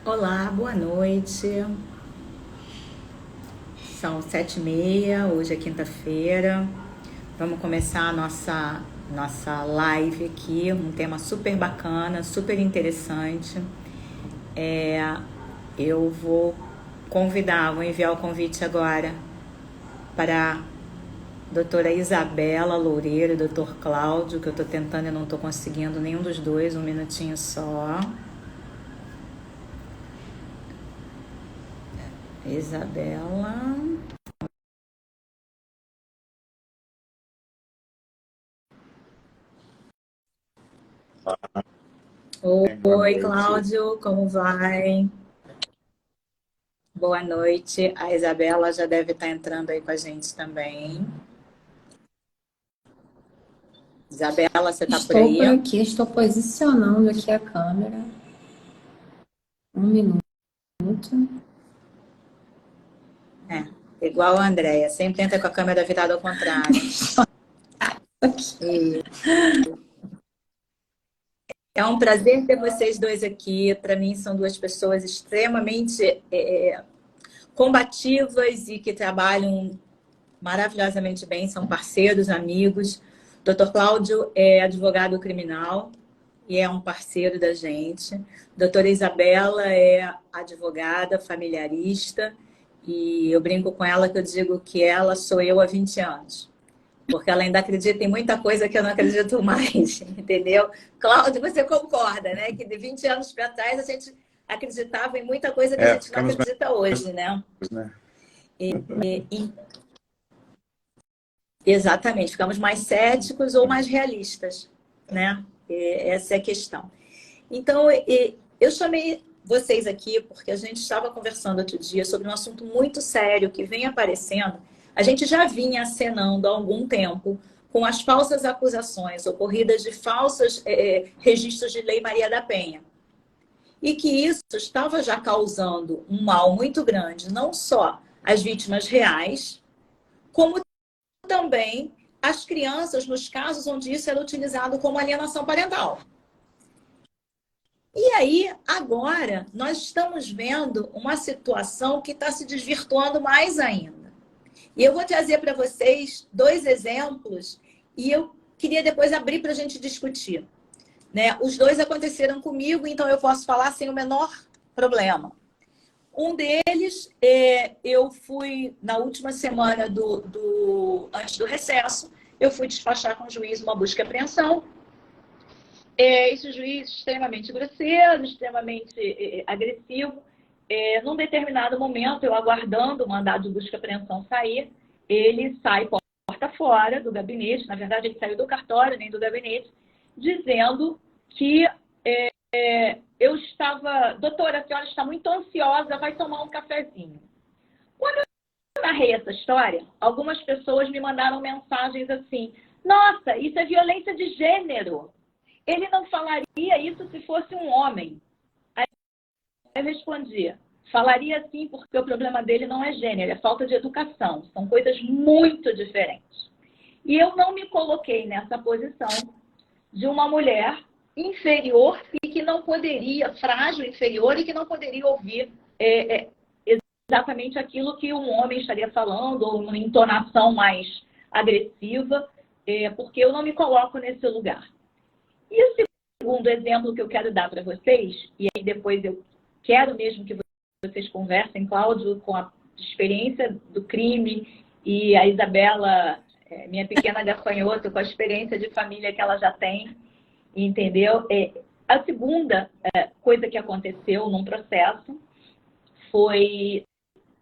Olá, boa noite. São 7h30, hoje é quinta-feira. Vamos começar a nossa live aqui, um tema super bacana, super interessante. Eu vou enviar o convite agora para a doutora Isabela Loureiro e doutor Cláudio, que eu estou tentando e não estou conseguindo nenhum dos dois, um minutinho só. Isabela. Boa Oi, noite. Cláudio, como vai? Boa noite. A Isabela já deve estar entrando aí com a gente também. Isabela, você está por Estou aí? por aqui, estou posicionando aqui a câmera. Um minuto. É, igual a Andréia, sempre entra com a câmera virada ao contrário. Aqui. E é um prazer ter vocês dois aqui. Para mim, são duas pessoas extremamente combativas e que trabalham maravilhosamente bem, são parceiros, amigos. Dr. Cláudio é advogado criminal e é um parceiro da gente. Doutora Isabela é advogada, familiarista, e eu brinco com ela que eu digo que ela sou eu há 20 anos, porque ela ainda acredita em muita coisa que eu não acredito mais, entendeu? Cláudio, você concorda, né? Que de 20 anos para trás a gente acreditava em muita coisa que a gente não Ficamos acredita mais, hoje, né? né? E, exatamente, ficamos mais céticos ou mais realistas, né? Essa é a questão. Então, eu chamei vocês aqui porque a gente estava conversando outro dia sobre um assunto muito sério que vem aparecendo. A gente já vinha acenando há algum tempo com as falsas acusações ocorridas de falsos registros de Lei Maria da Penha. E que isso estava já causando um mal muito grande, não só às vítimas reais, como também às crianças, nos casos onde isso era utilizado como alienação parental. E aí, agora, nós estamos vendo uma situação que está se desvirtuando mais ainda. E eu vou trazer para vocês dois exemplos e eu queria depois abrir para a gente discutir. Né? Os dois aconteceram comigo, então eu posso falar sem o menor problema. Um deles, eu fui, na última semana antes do recesso, eu fui despachar com o juiz uma busca e apreensão. Esse juiz extremamente grosseiro, extremamente agressivo. Num determinado momento, eu aguardando o mandado de busca e apreensão sair, ele sai porta fora do gabinete, na verdade ele saiu do cartório, nem do gabinete, dizendo que eu estava, doutora, a senhora está muito ansiosa, vai tomar um cafezinho. Quando eu narrei essa história, algumas pessoas me mandaram mensagens assim: nossa, isso é violência de gênero. Ele não falaria isso se fosse um homem. Aí eu respondia: falaria sim, porque o problema dele não é gênero, é falta de educação. São coisas muito diferentes. E eu não me coloquei nessa posição de uma mulher inferior e que não poderia, frágil, inferior, e que não poderia ouvir exatamente aquilo que um homem estaria falando, ou uma entonação mais agressiva, porque eu não me coloco nesse lugar. E o segundo exemplo que eu quero dar para vocês, e aí depois eu quero mesmo que vocês conversem, Cláudio, com a experiência do crime, e a Isabela, minha pequena gafanhoto, com a experiência de família que ela já tem, entendeu? A segunda coisa que aconteceu num processo foi...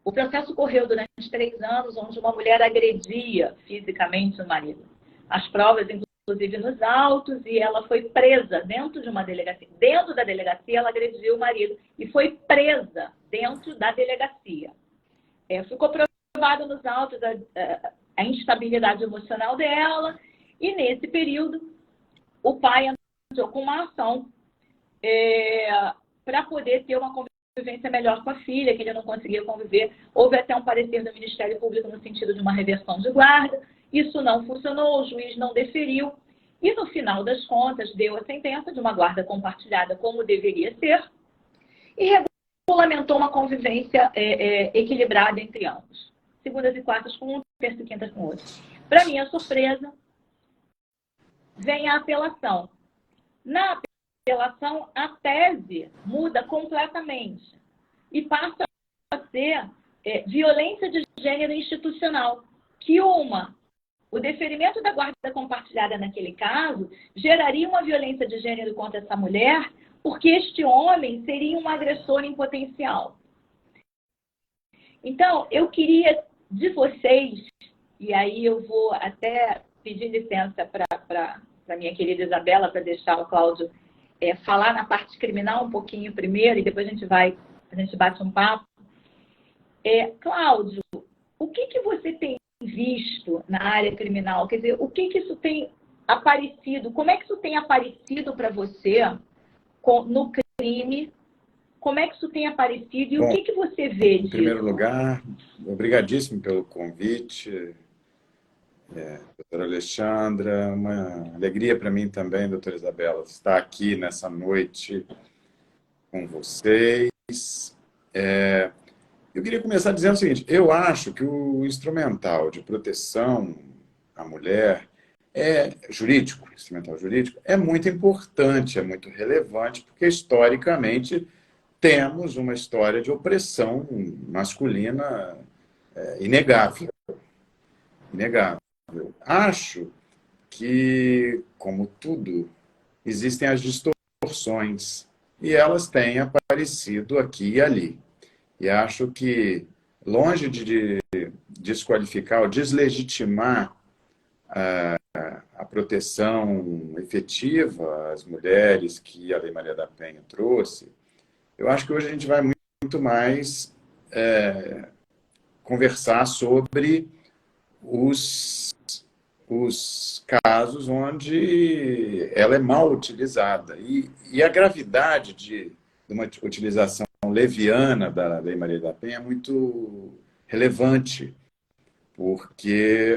O processo correu durante 3 anos, onde uma mulher agredia fisicamente o marido. As provas, inclusive, nos autos, e ela foi presa dentro de uma delegacia. Dentro da delegacia, ela agrediu o marido e foi presa dentro da delegacia. Ficou provado nos autos a instabilidade emocional dela, e nesse período, o pai entrou com uma ação para poder ter uma convivência melhor com a filha, que ele não conseguia conviver. Houve até um parecer do Ministério Público no sentido de uma reversão de guarda. Isso não funcionou, o juiz não deferiu. E, no final das contas, deu a sentença de uma guarda compartilhada como deveria ser. E lamentou uma convivência equilibrada entre ambos. Segundas e quartas com um, terças e quintas com outro. Para minha surpresa, vem a apelação. Na apelação, a tese muda completamente e passa a ser violência de gênero institucional, que o deferimento da guarda compartilhada naquele caso geraria uma violência de gênero contra essa mulher, porque este homem seria um agressor em potencial. Então, eu queria de vocês, e aí eu vou até pedir licença para a minha querida Isabela, para deixar o Cláudio falar na parte criminal um pouquinho primeiro, e depois a gente bate um papo. Cláudio, o que você tem visto na área criminal? Quer dizer, o que isso tem aparecido? Como é que isso tem aparecido para você no crime? Como é que isso tem aparecido e o que você vê disso? Em primeiro lugar, obrigadíssimo pelo convite, doutora Alexandra. Uma alegria para mim também, doutora Isabela, estar aqui nessa noite com vocês. Eu queria começar dizendo o seguinte: eu acho que o instrumental de proteção à mulher instrumental jurídico, é muito importante, é muito relevante, porque historicamente temos uma história de opressão masculina inegável. Inegável. Acho que, como tudo, existem as distorções, e elas têm aparecido aqui e ali. E acho que, longe de desqualificar ou deslegitimar a proteção efetiva às mulheres que a Lei Maria da Penha trouxe, eu acho que hoje a gente vai muito mais conversar sobre os casos onde ela é mal utilizada. E a gravidade de uma utilização leviana da Lei Maria da Penha é muito relevante, porque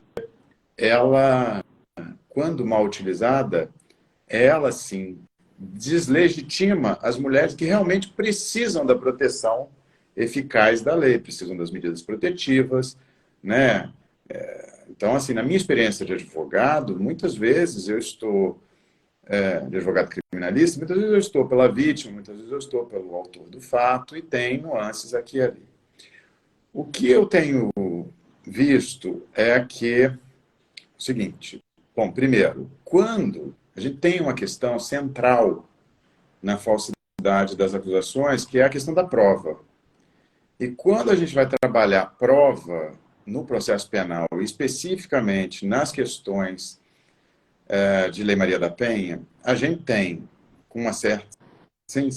ela, quando mal utilizada, ela, sim, deslegitima as mulheres que realmente precisam da proteção eficaz da lei, precisam das medidas protetivas, né? Então, assim, na minha experiência de advogado, muitas vezes eu estou, de advogado criminalista, muitas vezes eu estou pela vítima, muitas vezes eu estou pelo autor do fato, e tem nuances aqui e ali. O que eu tenho visto é que, o seguinte, bom, primeiro, quando a gente tem uma questão central na falsidade das acusações, que é a questão da prova. E quando a gente vai trabalhar prova no processo penal, especificamente nas questões de Lei Maria da Penha, a gente tem, com uma certa, sem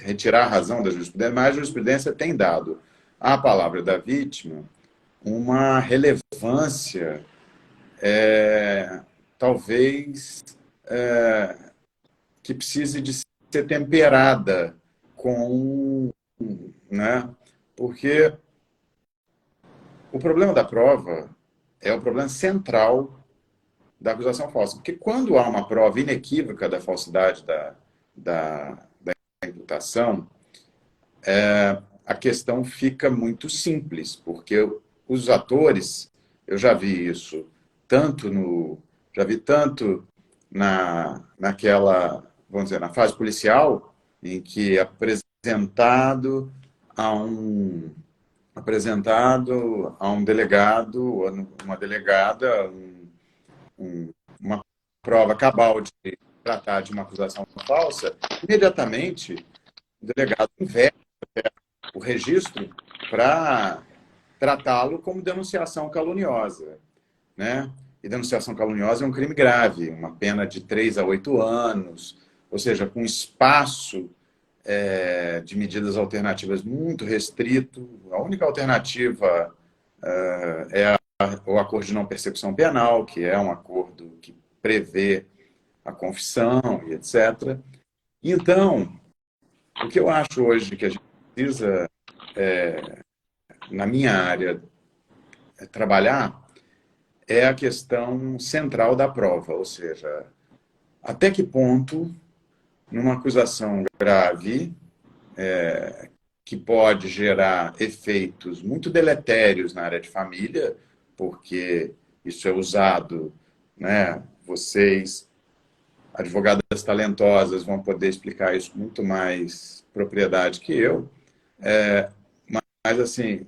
retirar a razão da jurisprudência, mas a jurisprudência tem dado à palavra da vítima uma relevância, talvez, que precise de ser temperada com, né? Porque o problema da prova é o problema central da acusação falsa. Porque quando há uma prova inequívoca da falsidade da imputação, a questão fica muito simples, porque os atores, eu já vi isso, já vi tanto naquela, vamos dizer, na fase policial, em que é apresentado a um delegado, ou uma delegada, uma prova cabal de tratar de uma acusação falsa, imediatamente o delegado inverte o registro para tratá-lo como denunciação caluniosa, né? E denunciação caluniosa é um crime grave, uma pena de 3 a 8 anos, ou seja, com espaço de medidas alternativas muito restrito. A única alternativa é o acordo de não persecução penal, que é um acordo que prevê a confissão e etc. Então, o que eu acho hoje que a gente precisa, na minha área, trabalhar é a questão central da prova, ou seja, até que ponto, numa acusação grave, que pode gerar efeitos muito deletérios na área de família, porque isso é usado, né? Vocês, advogadas talentosas, vão poder explicar isso com muito mais propriedade que eu. Mas, assim,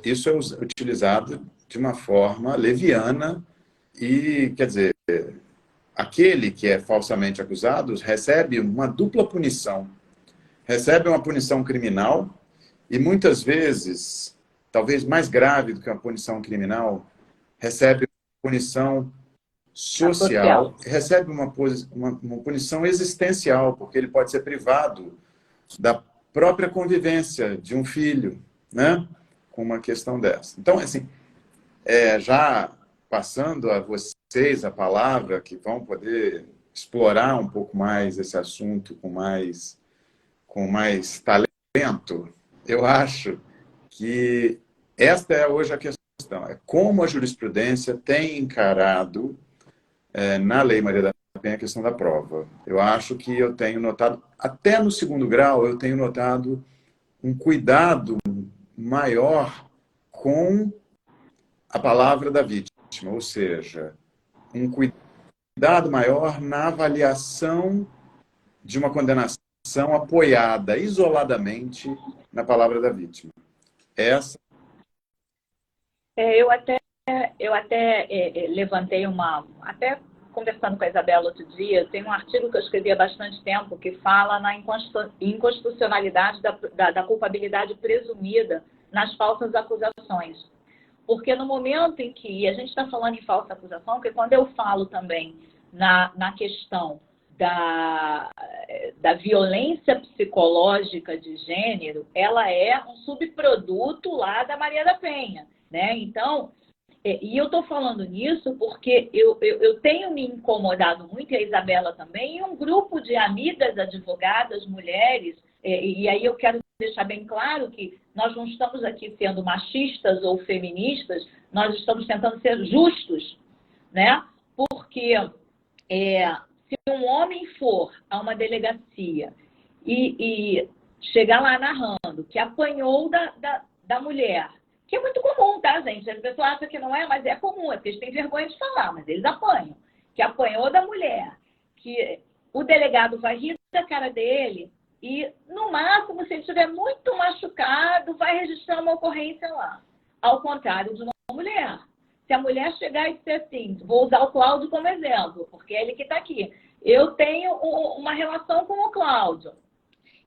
isso é utilizado de uma forma leviana e, quer dizer, aquele que é falsamente acusado recebe uma dupla punição. Recebe uma punição criminal e, muitas vezes, talvez mais grave do que uma punição criminal, recebe uma punição social, recebe uma punição existencial, porque ele pode ser privado da própria convivência de um filho, né? Com uma questão dessa. Então, assim, já passando a vocês a palavra, que vão poder explorar um pouco mais esse assunto com mais talento, eu acho que esta é hoje a questão. É como a jurisprudência tem encarado, na Lei Maria da Penha, a questão da prova. Eu acho que eu tenho notado, até no segundo grau, eu tenho notado um cuidado maior com a palavra da vítima, ou seja, um cuidado maior na avaliação de uma condenação apoiada isoladamente na palavra da vítima. Essa. Eu até levantei até conversando com a Isabela outro dia, tem um artigo que eu escrevi há bastante tempo que fala na inconstitucionalidade da culpabilidade presumida nas falsas acusações. Porque no momento em que a gente está falando em falsa acusação, porque quando eu falo também na questão da violência psicológica de gênero, ela é um subproduto lá da Maria da Penha, né? Então, e eu estou falando nisso porque eu tenho me incomodado muito, e a Isabela também, e um grupo de amigas advogadas, mulheres, e aí eu quero deixar bem claro que nós não estamos aqui sendo machistas ou feministas, nós estamos tentando ser justos, né? Porque se um homem for a uma delegacia e chegar lá narrando que apanhou da mulher, que é muito comum, tá, gente? A pessoa acha que não é, mas é comum, é porque eles têm vergonha de falar, mas eles apanham. Que apanhou da mulher, que o delegado vai rir da cara dele e, no máximo, se ele estiver muito machucado, vai registrar uma ocorrência lá. Ao contrário de uma mulher. Se a mulher chegar e dizer assim, vou usar o Cláudio como exemplo, porque é ele que está aqui. Eu tenho uma relação com o Cláudio.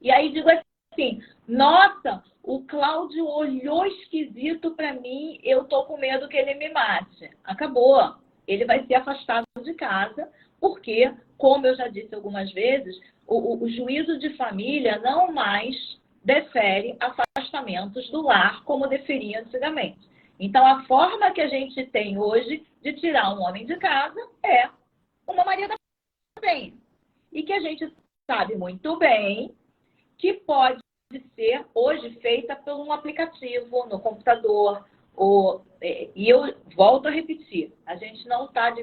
E aí digo assim, nossa, o Cláudio olhou esquisito para mim, eu tô com medo que ele me mate. Acabou. Ele vai ser afastado de casa, porque, como eu já disse algumas vezes, o juízo de família não mais defere afastamentos do lar como deferia antigamente. Então, a forma que a gente tem hoje de tirar um homem de casa é uma Maria da Penha. E que a gente sabe muito bem que pode ser hoje feita por um aplicativo no computador. E eu volto a repetir, a gente não está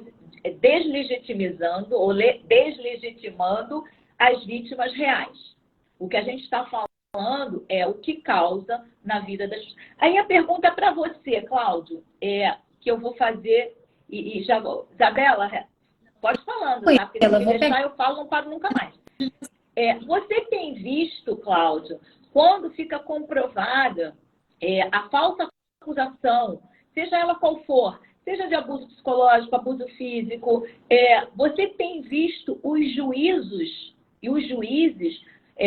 deslegitimizando ou deslegitimando as vítimas reais. O que a gente está falando é o que causa na vida das... Aí a pergunta para você, Cláudio, que eu vou fazer, e já vou... Isabela, pode falando, tá? Porque se me deixar eu falo, não paro nunca mais. Você tem visto, Cláudio, quando fica comprovada a falsa acusação, seja ela qual for, seja de abuso psicológico, abuso físico, você tem visto os juízos e os juízes,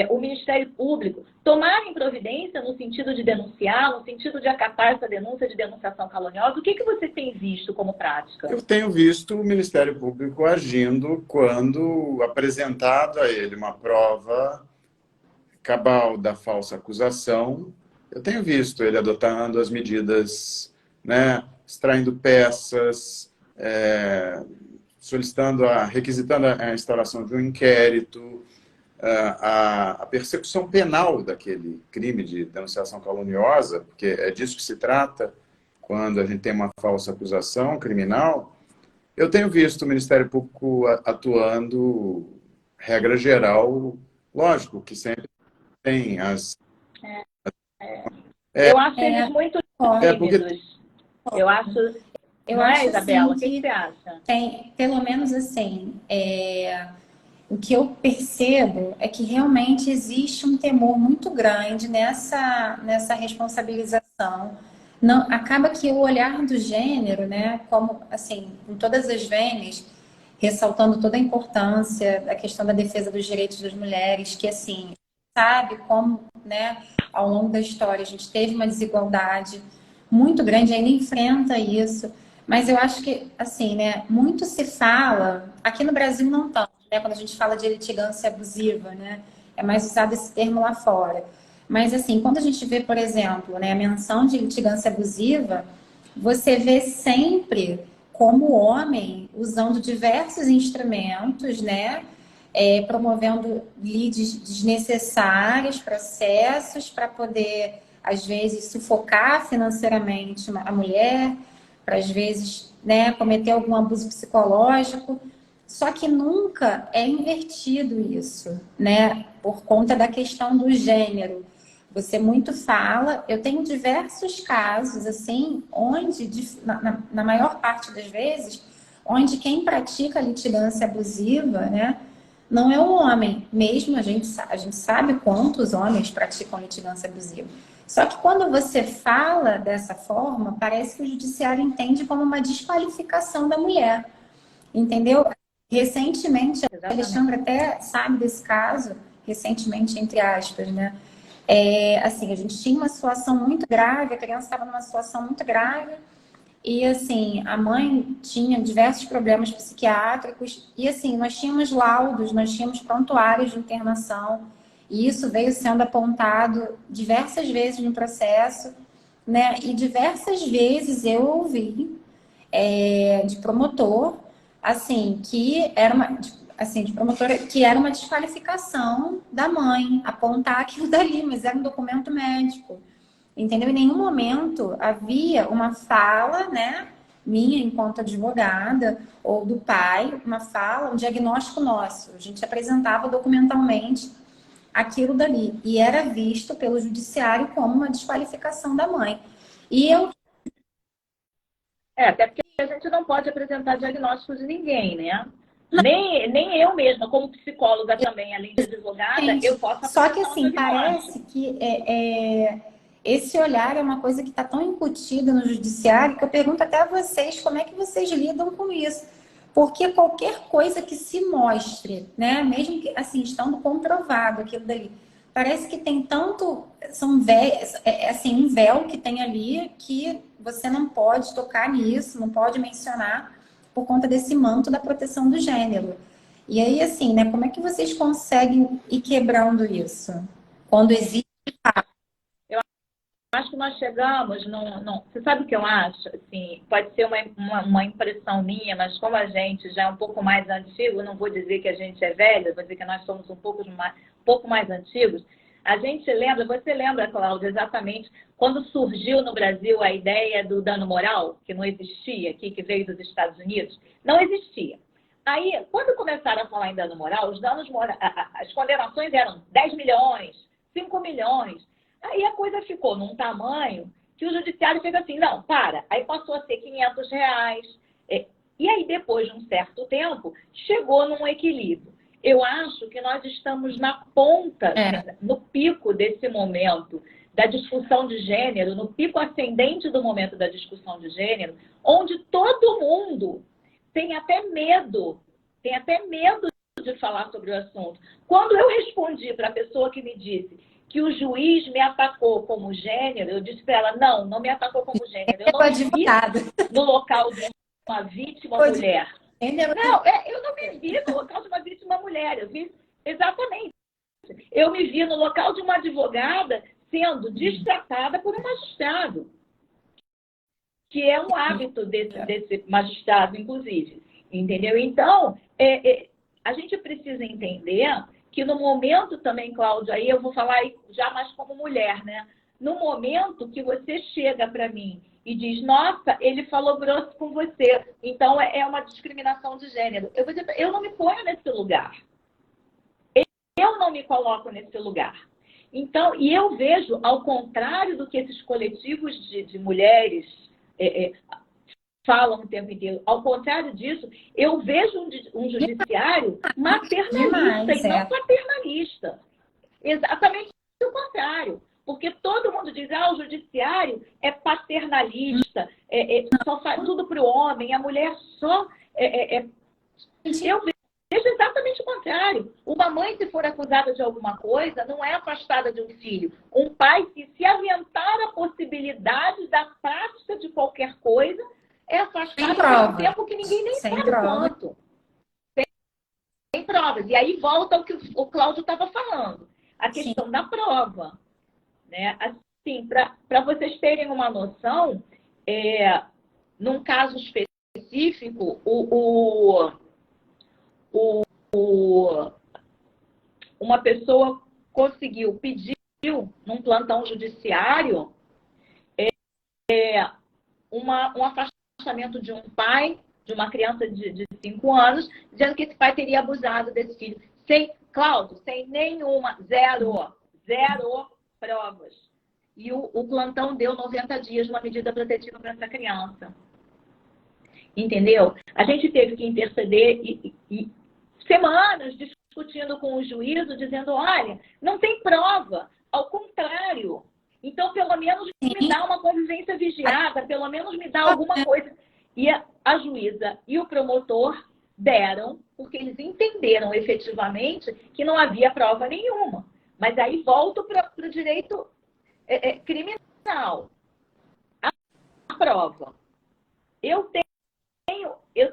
o Ministério Público, tomarem providência no sentido de denunciar, no sentido de acatar essa denúncia de denunciação caluniosa? O que você tem visto como prática? Eu tenho visto o Ministério Público agindo quando apresentado a ele uma prova cabal da falsa acusação. Eu tenho visto ele adotando as medidas, né, extraindo peças, requisitando a instauração de um inquérito, a persecução penal daquele crime de denunciação caluniosa, porque é disso que se trata quando a gente tem uma falsa acusação criminal. Eu tenho visto o Ministério Público atuando, regra geral, lógico que sempre tem as Eu acho eles muito porque tímidos. Eu acho, Eu não é, acho Isabela? O assim que que você acha? tem, pelo menos assim, o que eu percebo é que realmente existe um temor muito grande nessa responsabilização. Não, acaba que o olhar do gênero, né, como assim, em todas as vênias, ressaltando toda a importância da questão da defesa dos direitos das mulheres, que assim, sabe como, né, ao longo da história a gente teve uma desigualdade muito grande, ainda enfrenta isso, mas eu acho que, assim, né, muito se fala, aqui no Brasil não tanto, né, quando a gente fala de litigância abusiva, né, é mais usado esse termo lá fora. Mas, assim, quando a gente vê, por exemplo, né, a menção de litigância abusiva, você vê sempre como o homem usando diversos instrumentos, né, promovendo leads desnecessários, processos para poder, às vezes, sufocar financeiramente a mulher, para, às vezes, né, cometer algum abuso psicológico. Só que nunca é invertido isso, né, por conta da questão do gênero. Você muito fala, eu tenho diversos casos, assim, onde, na maior parte das vezes, onde quem pratica litigância abusiva, né, não é um homem. Mesmo a gente sabe quantos homens praticam litigância abusiva. Só que quando você fala dessa forma, parece que o judiciário entende como uma desqualificação da mulher. Entendeu? Recentemente, a Exatamente. Alexandra até sabe desse caso, recentemente, entre aspas, né? Assim, a gente tinha uma situação muito grave, a criança estava numa situação muito grave, e assim, a mãe tinha diversos problemas psiquiátricos, e assim, nós tínhamos laudos, nós tínhamos prontuários de internação, e isso veio sendo apontado diversas vezes no processo, né? E diversas vezes eu ouvi de promotor, assim, que era uma, assim, de promotora, que era uma desqualificação da mãe, apontar aquilo dali, mas era um documento médico, entendeu? Em nenhum momento havia uma fala, né, minha enquanto advogada, ou do pai, uma fala, um diagnóstico nosso. A gente apresentava documentalmente aquilo dali, e era visto pelo judiciário como uma desqualificação da mãe. E eu Até porque a gente não pode apresentar diagnóstico de ninguém, né? Nem eu mesma, como psicóloga também, além de advogada, eu posso Só que apresentar um assim, diagnóstico. parece que esse olhar é uma coisa que está tão incutida no judiciário que eu pergunto até a vocês como é que vocês lidam com isso. Porque qualquer coisa que se mostre, né, mesmo que assim, estando comprovado aquilo dali, parece que tem tanto, assim, um véu que tem ali que você não pode tocar nisso, não pode mencionar por conta desse manto da proteção do gênero. E aí, assim, né, como é que vocês conseguem ir quebrando isso? Quando existe. Acho que nós chegamos Você sabe o que eu acho? Assim, pode ser uma impressão minha, mas como a gente já é um pouco mais antigo, não vou dizer que a gente é velho, vou dizer que nós somos um pouco mais antigos. A gente lembra, você lembra, Cláudia, exatamente quando surgiu no Brasil a ideia do dano moral, que não existia aqui, que veio dos Estados Unidos? Não existia. Aí, quando começaram a falar em dano moral, as condenações eram 10 milhões, 5 milhões. Aí a coisa ficou num tamanho que o judiciário fez assim, não, para. Aí passou a ser R$ 500. E aí, depois de um certo tempo, chegou num equilíbrio. Eu acho que nós estamos na ponta, no pico desse momento da discussão de gênero, no pico ascendente do momento da discussão de gênero, onde todo mundo tem até medo de falar sobre o assunto. Quando eu respondi para a pessoa que me disse que o juiz me atacou como gênero, eu disse para ela, não me atacou como gênero. Eu não me vi no local de uma vítima mulher. Não, eu não me vi no local de uma vítima mulher. Eu vi exatamente. Eu me vi no local de uma advogada sendo destratada por um magistrado, que é um hábito desse magistrado, inclusive. Entendeu? Então, a gente precisa entender que no momento também, Cláudia, aí eu vou falar já mais como mulher, né? No momento que você chega para mim e diz, nossa, ele falou grosso com você, então é uma discriminação de gênero. Eu vou dizer, eu não me ponho nesse lugar. Eu não me coloco nesse lugar. Então, e eu vejo, ao contrário do que esses coletivos de mulheres falam o tempo inteiro, ao contrário disso, eu vejo um judiciário maternalista Demais, e não paternalista. Exatamente o contrário. Porque todo mundo diz, o judiciário é paternalista, só faz tudo para o homem, a mulher só... Eu vejo exatamente o contrário. Uma mãe, se for acusada de alguma coisa, não é afastada de um filho. Um pai, se aventar a possibilidade da prática de qualquer coisa, é afastado por um tempo que ninguém nem sabe quanto. Sem provas. E aí volta ao que o Cláudio estava falando. A questão da prova. Né? Assim, para vocês terem uma noção, num caso específico, uma pessoa pediu num plantão judiciário um afastamento de um pai, de uma criança de 5 anos, dizendo que esse pai teria abusado desse filho. Cláudio, sem nenhuma, zero provas. E o plantão deu 90 dias de uma medida protetiva para essa criança. Entendeu? A gente teve que interceder e semanas discutindo com o juízo, dizendo, olha, não tem prova, ao contrário. Então, pelo menos me dá uma convivência vigiada, pelo menos me dá alguma coisa. E a juíza e o promotor deram, porque eles entenderam efetivamente que não havia prova nenhuma. Mas aí volto para o direito criminal. A prova. Eu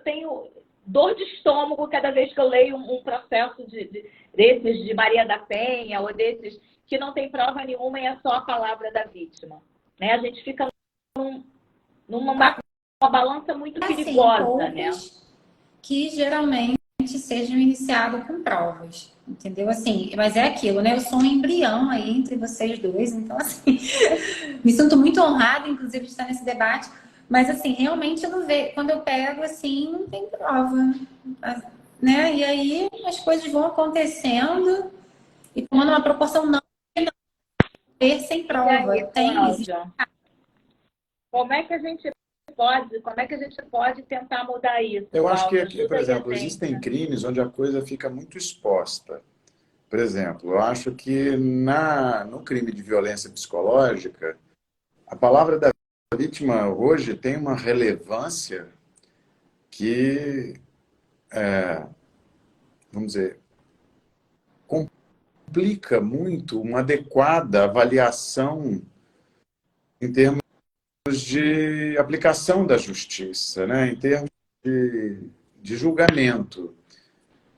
tenho dor de estômago cada vez que eu leio um processo desses de Maria da Penha ou desses que não tem prova nenhuma e é só a palavra da vítima. Né? A gente fica numa balança muito perigosa, né? Que geralmente sejam iniciados com provas, entendeu? Assim, mas é aquilo, né? Eu sou um embrião aí entre vocês dois, então assim, me sinto muito honrada, inclusive, de estar nesse debate. Mas, assim, realmente eu não vejo. Quando eu pego, assim, não tem prova. Né? E aí as coisas vão acontecendo e tomando uma proporção não ver sem prova. Aí, Cláudia, como é que a gente pode tentar mudar isso? Eu acho que, Cláudia, por exemplo, existem crimes onde a coisa fica muito exposta. Por exemplo, eu acho que no crime de violência psicológica, a palavra da vítima hoje tem uma relevância que, vamos dizer, complica muito uma adequada avaliação em termos de aplicação da justiça, né? Em termos de julgamento.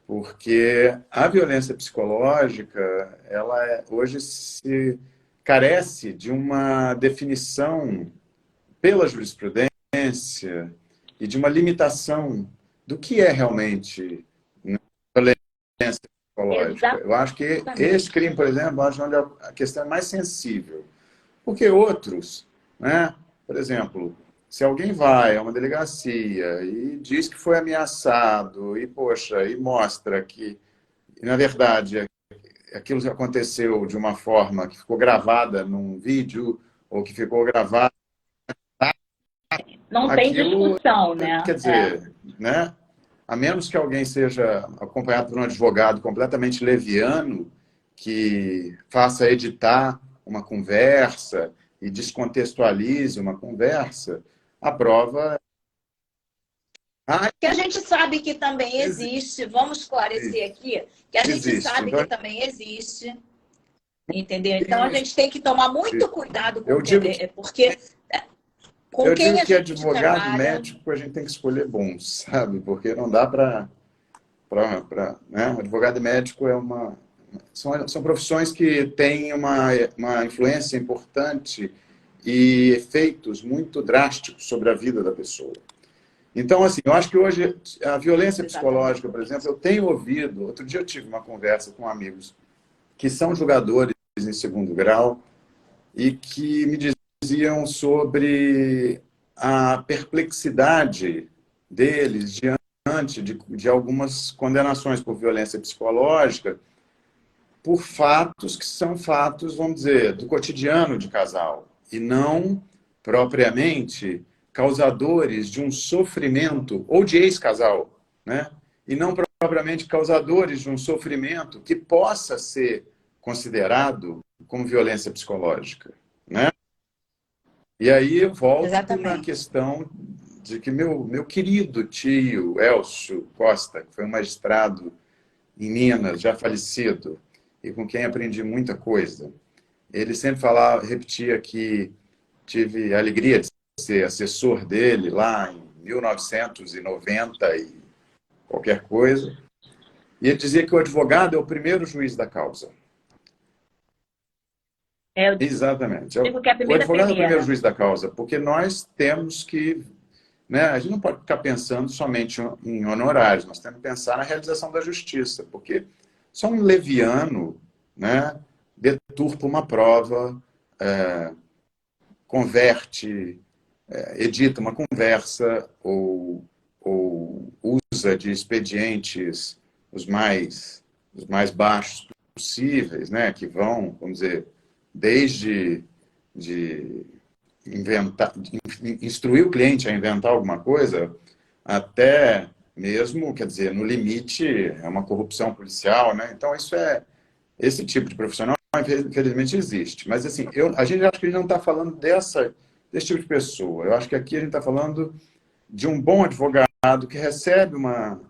Porque a violência psicológica, hoje se carece de uma definição pela jurisprudência e de uma limitação do que é realmente violência psicológica. Eu acho que esse crime, por exemplo, acho onde a questão é mais sensível. Porque outros, né? Por exemplo, se alguém vai a uma delegacia e diz que foi ameaçado e, poxa, e mostra que, na verdade, aquilo aconteceu de uma forma que ficou gravada num vídeo ou que ficou gravada... Não tem discussão, né? Quer dizer, né? A menos que alguém seja acompanhado por um advogado completamente leviano, que faça editar uma conversa e descontextualize uma conversa, a prova... Que a gente sabe que também existe, vamos esclarecer aqui, que a gente sabe que também existe, entendeu? Então a gente tem que tomar muito cuidado com porque com quem a gente que advogado trabalha... médico a gente tem que escolher bons, sabe? Porque não dá para... né? Advogado médico são profissões que têm uma influência importante e efeitos muito drásticos sobre a vida da pessoa. Então, assim, eu acho que hoje a violência psicológica, por exemplo, eu tenho ouvido... Outro dia eu tive uma conversa com amigos que são julgadores em segundo grau e que me diziam sobre a perplexidade deles diante de algumas condenações por violência psicológica, por fatos que são fatos, vamos dizer, do cotidiano de casal, e não propriamente causadores de um sofrimento, ou de ex-casal, né? E não propriamente causadores de um sofrimento que possa ser considerado como violência psicológica, né? E aí eu volto na questão de que meu querido tio Elcio Costa, que foi um magistrado em Minas, já falecido, e com quem aprendi muita coisa, ele sempre falava, repetia que tive a alegria de ser assessor dele lá em 1990 e qualquer coisa, e ele dizia que o advogado é o primeiro juiz da causa. Exatamente. Digo que a o advogado é o primeiro né? juiz da causa, porque nós temos que... Né, a gente não pode ficar pensando somente em honorários, nós temos que pensar na realização da justiça, porque só um leviano, né, deturpa uma prova, converte, edita uma conversa ou usa de expedientes os mais baixos possíveis, né, que vão, vamos dizer, desde instruir o cliente a inventar alguma coisa, até mesmo, quer dizer, no limite, é uma corrupção policial, né? Então, esse tipo de profissional, infelizmente, existe. Mas, assim, a gente acha que a gente não está falando desse tipo de pessoa. Eu acho que aqui a gente está falando de um bom advogado que recebe uma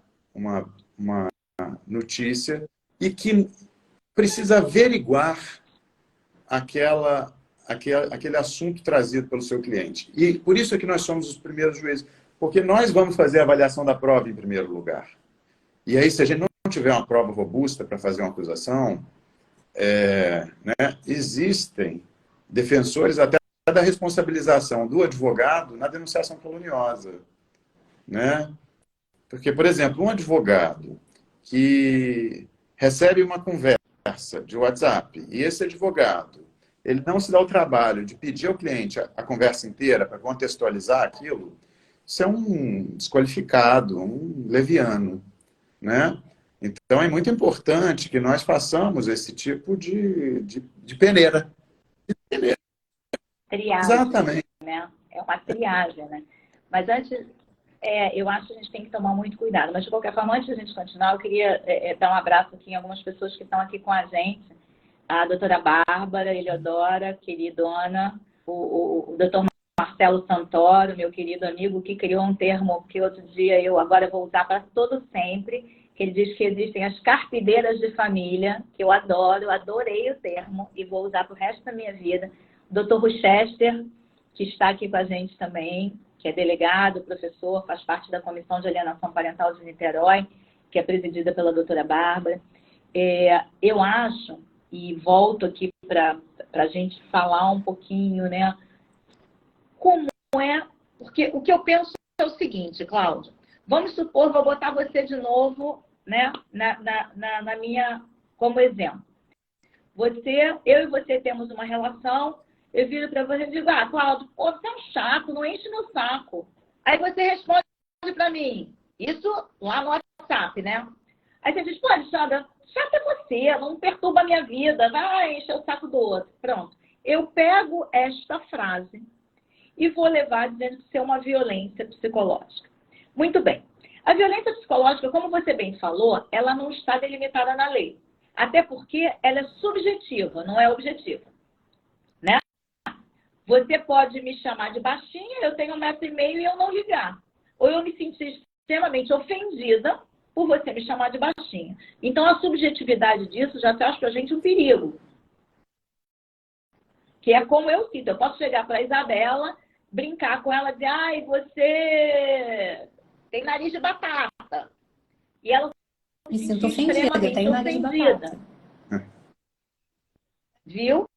notícia e que precisa averiguar aquele assunto trazido pelo seu cliente. E por isso é que nós somos os primeiros juízes, porque nós vamos fazer a avaliação da prova em primeiro lugar. E aí, se a gente não tiver uma prova robusta para fazer uma acusação, né, existem defensores até da responsabilização do advogado na denunciação caluniosa, né? Porque, por exemplo, um advogado que recebe uma conversa de WhatsApp e esse advogado ele não se dá o trabalho de pedir ao cliente a conversa inteira para contextualizar aquilo, isso é um desqualificado, um leviano, né? Então, é muito importante que nós façamos esse tipo de peneira. Triagem, exatamente. Né? É uma triagem, né? Mas antes, eu acho que a gente tem que tomar muito cuidado. Mas, de qualquer forma, antes de a gente continuar, eu queria dar um abraço aqui em algumas pessoas que estão aqui com a gente. A doutora Bárbara Eliodora, queridona, o doutor Marcelo Santoro, meu querido amigo, que criou um termo que outro dia eu agora vou usar para todo sempre, que ele diz que existem as carpideiras de família, que eu adoro, adorei o termo e vou usar para o resto da minha vida. O doutor Rochester, que está aqui com a gente também, que é delegado, professor, faz parte da Comissão de Alienação Parental de Niterói, que é presidida pela doutora Bárbara. Eu acho... E volto aqui para a gente falar um pouquinho, né? Como porque o que eu penso é o seguinte, Cláudia. Vamos supor, vou botar você de novo, né? Na minha, como exemplo. Eu e você temos uma relação, eu viro para você e digo, Cláudia, pô, você é um chato, não enche meu saco. Aí você responde para mim, isso lá no WhatsApp, né? Aí você diz, pô, Alexandra, chato é você, não perturba a minha vida, vai encher o saco do outro. Pronto. Eu pego esta frase e vou levar dizendo que isso é uma violência psicológica. Muito bem. A violência psicológica, como você bem falou, ela não está delimitada na lei. Até porque ela é subjetiva, não é objetiva. Né? Você pode me chamar de baixinha, eu tenho 1,5 m e eu não ligar. Ou eu me sentir extremamente ofendida por você me chamar de baixinha. Então, a subjetividade disso já traz para a gente um perigo. Que é como eu sinto. Eu posso chegar para a Isabela, brincar com ela, dizer, você tem nariz de batata. E ela me sinto ofendida, eu tenho nariz de batata. Viu?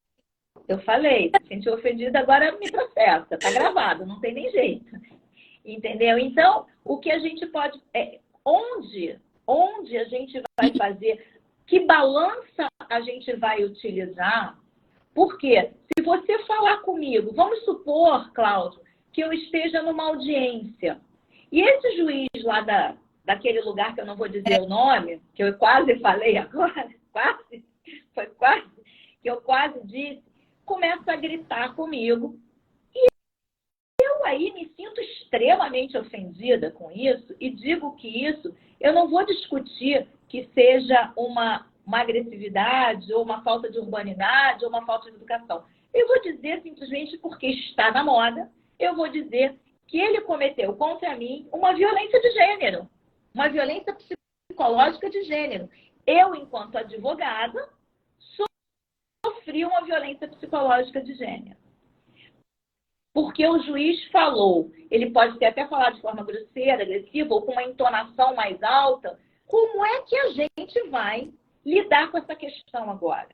Eu falei, se sentiu ofendida, agora me processa. Tá gravado, não tem nem jeito. Entendeu? Então, o que a gente pode... Onde a gente vai fazer, que balança a gente vai utilizar, porque se você falar comigo, vamos supor, Cláudio, que eu esteja numa audiência, e esse juiz lá daquele lugar que eu não vou dizer o nome, que eu quase falei agora, quase, disse, começa a gritar comigo. Eu aí me sinto extremamente ofendida com isso e digo que isso, eu não vou discutir que seja uma agressividade ou uma falta de urbanidade ou uma falta de educação. Eu vou dizer simplesmente porque está na moda, eu vou dizer que ele cometeu contra mim uma violência de gênero, uma violência psicológica de gênero. Eu, enquanto advogada, sofri uma violência psicológica de gênero. Porque o juiz falou, ele pode ter até falado de forma grosseira, agressiva, ou com uma entonação mais alta. Como é que a gente vai lidar com essa questão agora?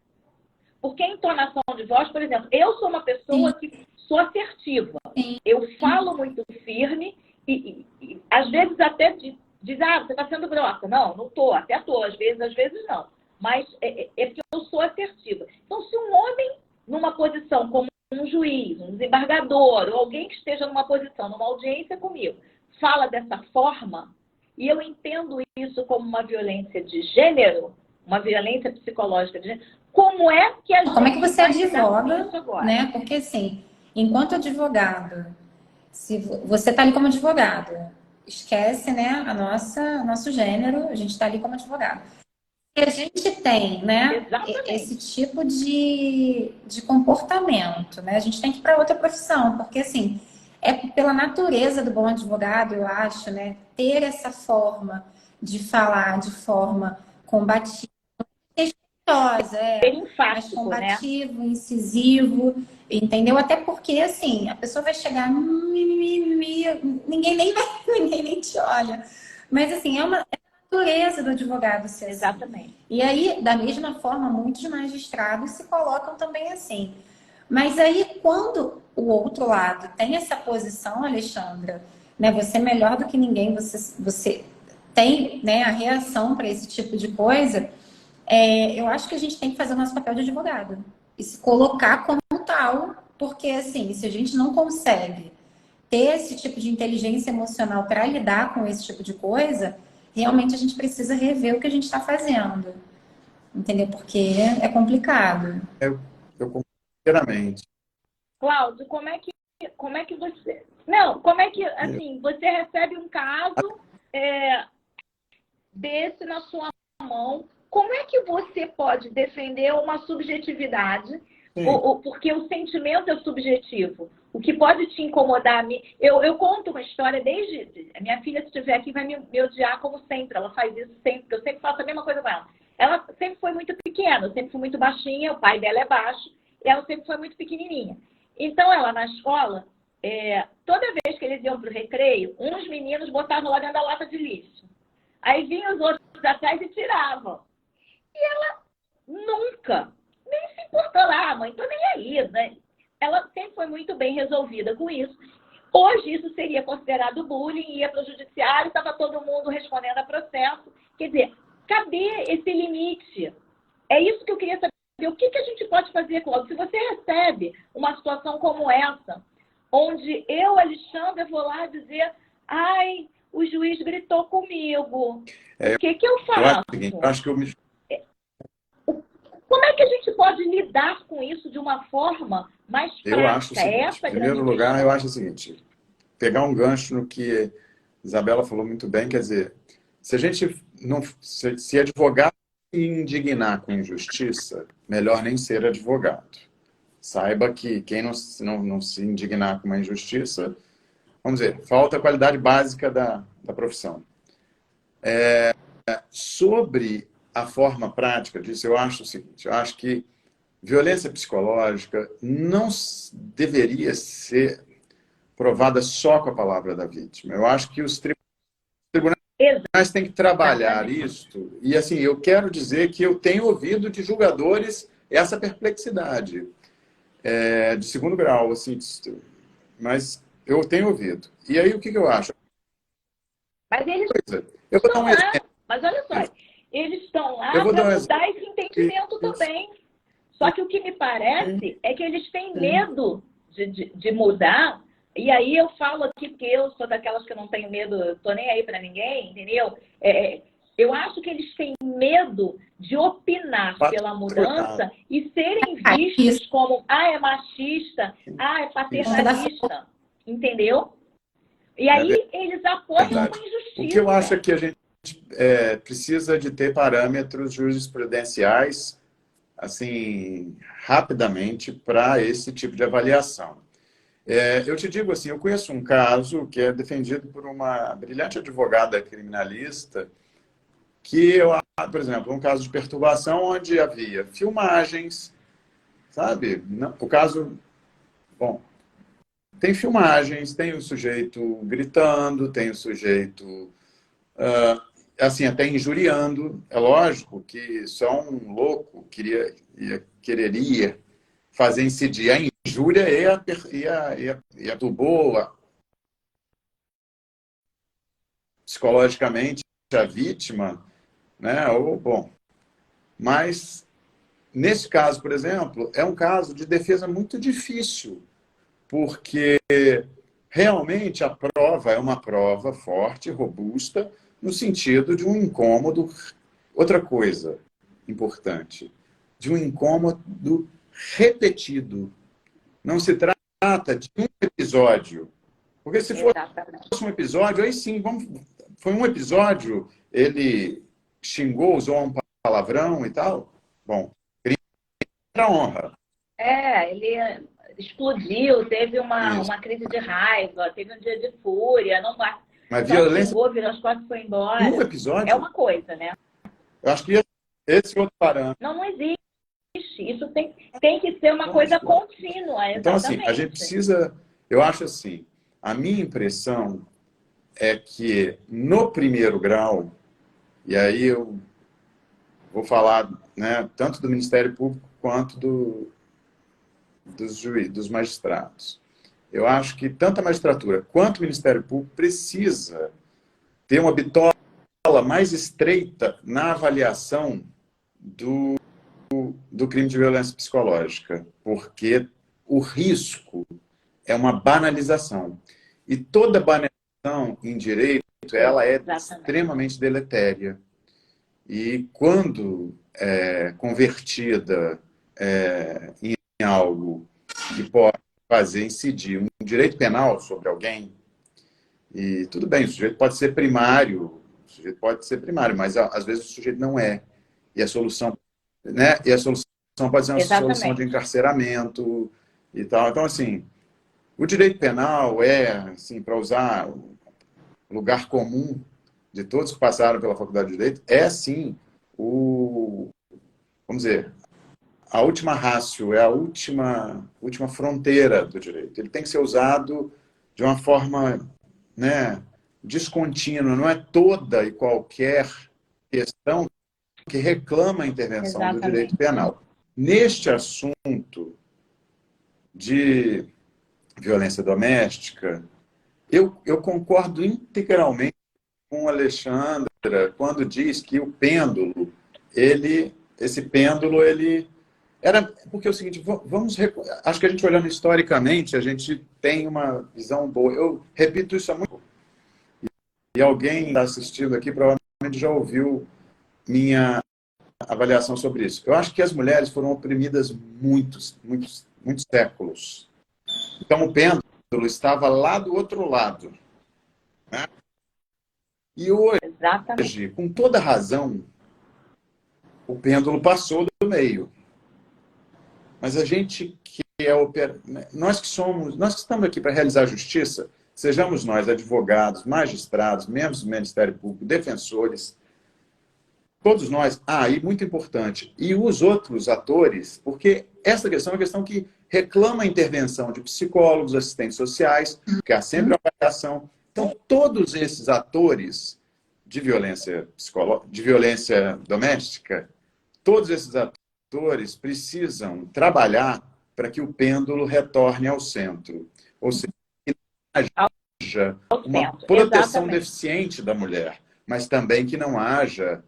Porque a entonação de voz, por exemplo, eu sou uma pessoa que sou assertiva. Eu falo muito firme e às vezes até diz, você está sendo grossa. Não, não estou, até estou, às vezes não. Mas é porque eu sou assertiva. Então, se um homem, numa posição como um juiz, um desembargador, ou alguém que esteja numa posição, numa audiência comigo, fala dessa forma, e eu entendo isso como uma violência de gênero, uma violência psicológica de gênero, como é que a gente Como é que você vai lidar com advoga, isso agora? né? Porque assim, enquanto advogado, se você está ali como advogado, esquece, né, nosso gênero, a gente está ali como advogado. E a gente tem, né, Exatamente. esse tipo de comportamento, né? A gente tem que ir para outra profissão, porque assim, é pela natureza do bom advogado, eu acho, né, ter essa forma de falar de forma combativa, respeitosa, Bem mais enfático, né? combativo, incisivo, entendeu? Até porque, assim, a pessoa vai chegar, ninguém nem te olha. Mas, assim, é a natureza do advogado ser assim. Exatamente. E aí, da mesma forma, muitos magistrados se colocam também assim. Mas aí, quando o outro lado tem essa posição, Alexandra, né, você é melhor do que ninguém, você tem, né, a reação para esse tipo de coisa, eu acho que a gente tem que fazer o nosso papel de advogado e se colocar como tal, porque assim, se a gente não consegue ter esse tipo de inteligência emocional para lidar com esse tipo de coisa, realmente a gente precisa rever o que a gente está fazendo, entendeu? Porque é complicado. Eu concordo inteiramente. Cláudio, como é que você... Não, como é que, assim, você recebe um caso desse na sua mão, como é que você pode defender uma subjetividade? Porque o sentimento é subjetivo. O que pode te incomodar a mim... Eu conto uma história desde... A minha filha, se estiver aqui, vai me odiar como sempre. Ela faz isso sempre, porque eu sempre faço a mesma coisa com ela. Ela sempre foi muito pequena, eu sempre fui muito baixinha, o pai dela é baixo, e ela sempre foi muito pequenininha. Então, ela na escola, toda vez que eles iam para o recreio, uns meninos botavam lá dentro da lata de lixo. Aí vinham os outros atrás e tiravam. E ela nunca, nem se importou lá, mãe, tô nem aí, né? Ela sempre foi muito bem resolvida com isso. Hoje isso seria considerado bullying, ia para o judiciário, estava todo mundo respondendo a processo. Quer dizer, cadê esse limite? É isso que eu queria saber. O que a gente pode fazer, Cláudio? Se você recebe uma situação como essa, onde eu, Alexandra, vou lá dizer, ai, o juiz gritou comigo. O que eu faço? Eu acho que eu me... Como é que a gente pode lidar com isso de uma forma mais prática? Eu acho o seguinte, em primeiro lugar, eu acho o seguinte, pegar um gancho no que Isabela falou muito bem, quer dizer, se a gente não... Se advogado se indignar com injustiça, melhor nem ser advogado. Saiba que quem não se indignar com uma injustiça, vamos dizer, falta a qualidade básica da profissão. Sobre a forma prática disso, eu acho o seguinte, eu acho que violência psicológica não deveria ser provada só com a palavra da vítima. Eu acho que os tribunais têm que trabalhar isso. E assim, eu quero dizer que eu tenho ouvido de julgadores essa perplexidade de segundo grau, assim, mas eu tenho ouvido. E aí, o que eu acho? Mas eles eu vou dar um exemplo. Mas olha só, eles estão lá para mudar esse entendimento também. Só que o que me parece é que eles têm medo de mudar. E aí eu falo aqui, porque eu sou daquelas que não tenho medo, tô nem aí para ninguém, entendeu? Eu acho que eles têm medo de opinar pela mudança e serem vistos como, é machista, é paternalista, entendeu? E aí eles apoiam uma injustiça. O que eu acho é que a gente precisa de ter parâmetros jurisprudenciais, assim, rapidamente, para esse tipo de avaliação. Eu te digo assim, eu conheço um caso que é defendido por uma brilhante advogada criminalista, que, por exemplo, um caso de perturbação onde havia filmagens, sabe? O caso, bom, tem filmagens, tem o sujeito gritando, tem o sujeito, assim, até injuriando. É lógico que só um louco quereria fazer incidir a injúria e a boa psicologicamente a vítima, né? Mas, nesse caso, por exemplo, é um caso de defesa muito difícil, porque realmente a prova é uma prova forte, robusta, no sentido de um incômodo. Outra coisa importante, de um incômodo repetido. Não se trata de um episódio. Porque se fosse um episódio, aí sim, foi um episódio, ele xingou, usou um palavrão e tal. Bom, para honra. Ele explodiu, teve uma crise de raiva, teve um dia de fúria, não violência, xingou, virou as costas e foi embora. Um episódio? É uma coisa, né? Eu acho que esse outro parâmetro. Não existe. Isso tem que ser uma coisa contínua, exatamente. Então, assim, a gente precisa... Eu acho assim, a minha impressão é que no primeiro grau, e aí eu vou falar, né, tanto do Ministério Público quanto dos magistrados. Eu acho que tanto a magistratura quanto o Ministério Público precisa ter uma bitola mais estreita na avaliação do crime de violência psicológica, porque o risco é uma banalização. E toda banalização em direito, ela é extremamente deletéria. E quando convertida em algo que pode fazer incidir um direito penal sobre alguém, e tudo bem, o sujeito pode ser primário, mas às vezes o sujeito não é. E a solução, né? E a solução pode ser uma solução de encarceramento e tal. Então, assim, o direito penal assim, para usar o lugar comum de todos que passaram pela Faculdade de Direito, sim, vamos dizer, a última ratio, é a última fronteira do direito. Ele tem que ser usado de uma forma, né, descontínua, não é toda e qualquer questão que reclama a intervenção do direito penal. Neste assunto de violência doméstica, eu concordo integralmente com a Alexandra quando diz que o pêndulo, esse pêndulo, era... Porque é o seguinte, acho que a gente olhando historicamente, a gente tem uma visão boa. Eu repito isso há muito tempo. E alguém está assistindo aqui provavelmente já ouviu minha avaliação sobre isso. Eu acho que as mulheres foram oprimidas muitos séculos. Então o pêndulo estava lá do outro lado, né? E hoje, com toda razão, o pêndulo passou do meio. Mas a gente que nós que estamos aqui para realizar a justiça, sejamos nós advogados, magistrados, membros do Ministério Público, defensores, todos nós, e muito importante, e os outros atores, porque essa questão é uma questão que reclama a intervenção de psicólogos, assistentes sociais, que há sempre uma avaliação. Então, todos esses atores de violência doméstica, todos esses atores precisam trabalhar para que o pêndulo retorne ao centro. Ou seja, que não haja uma proteção deficiente da mulher, mas também que não haja,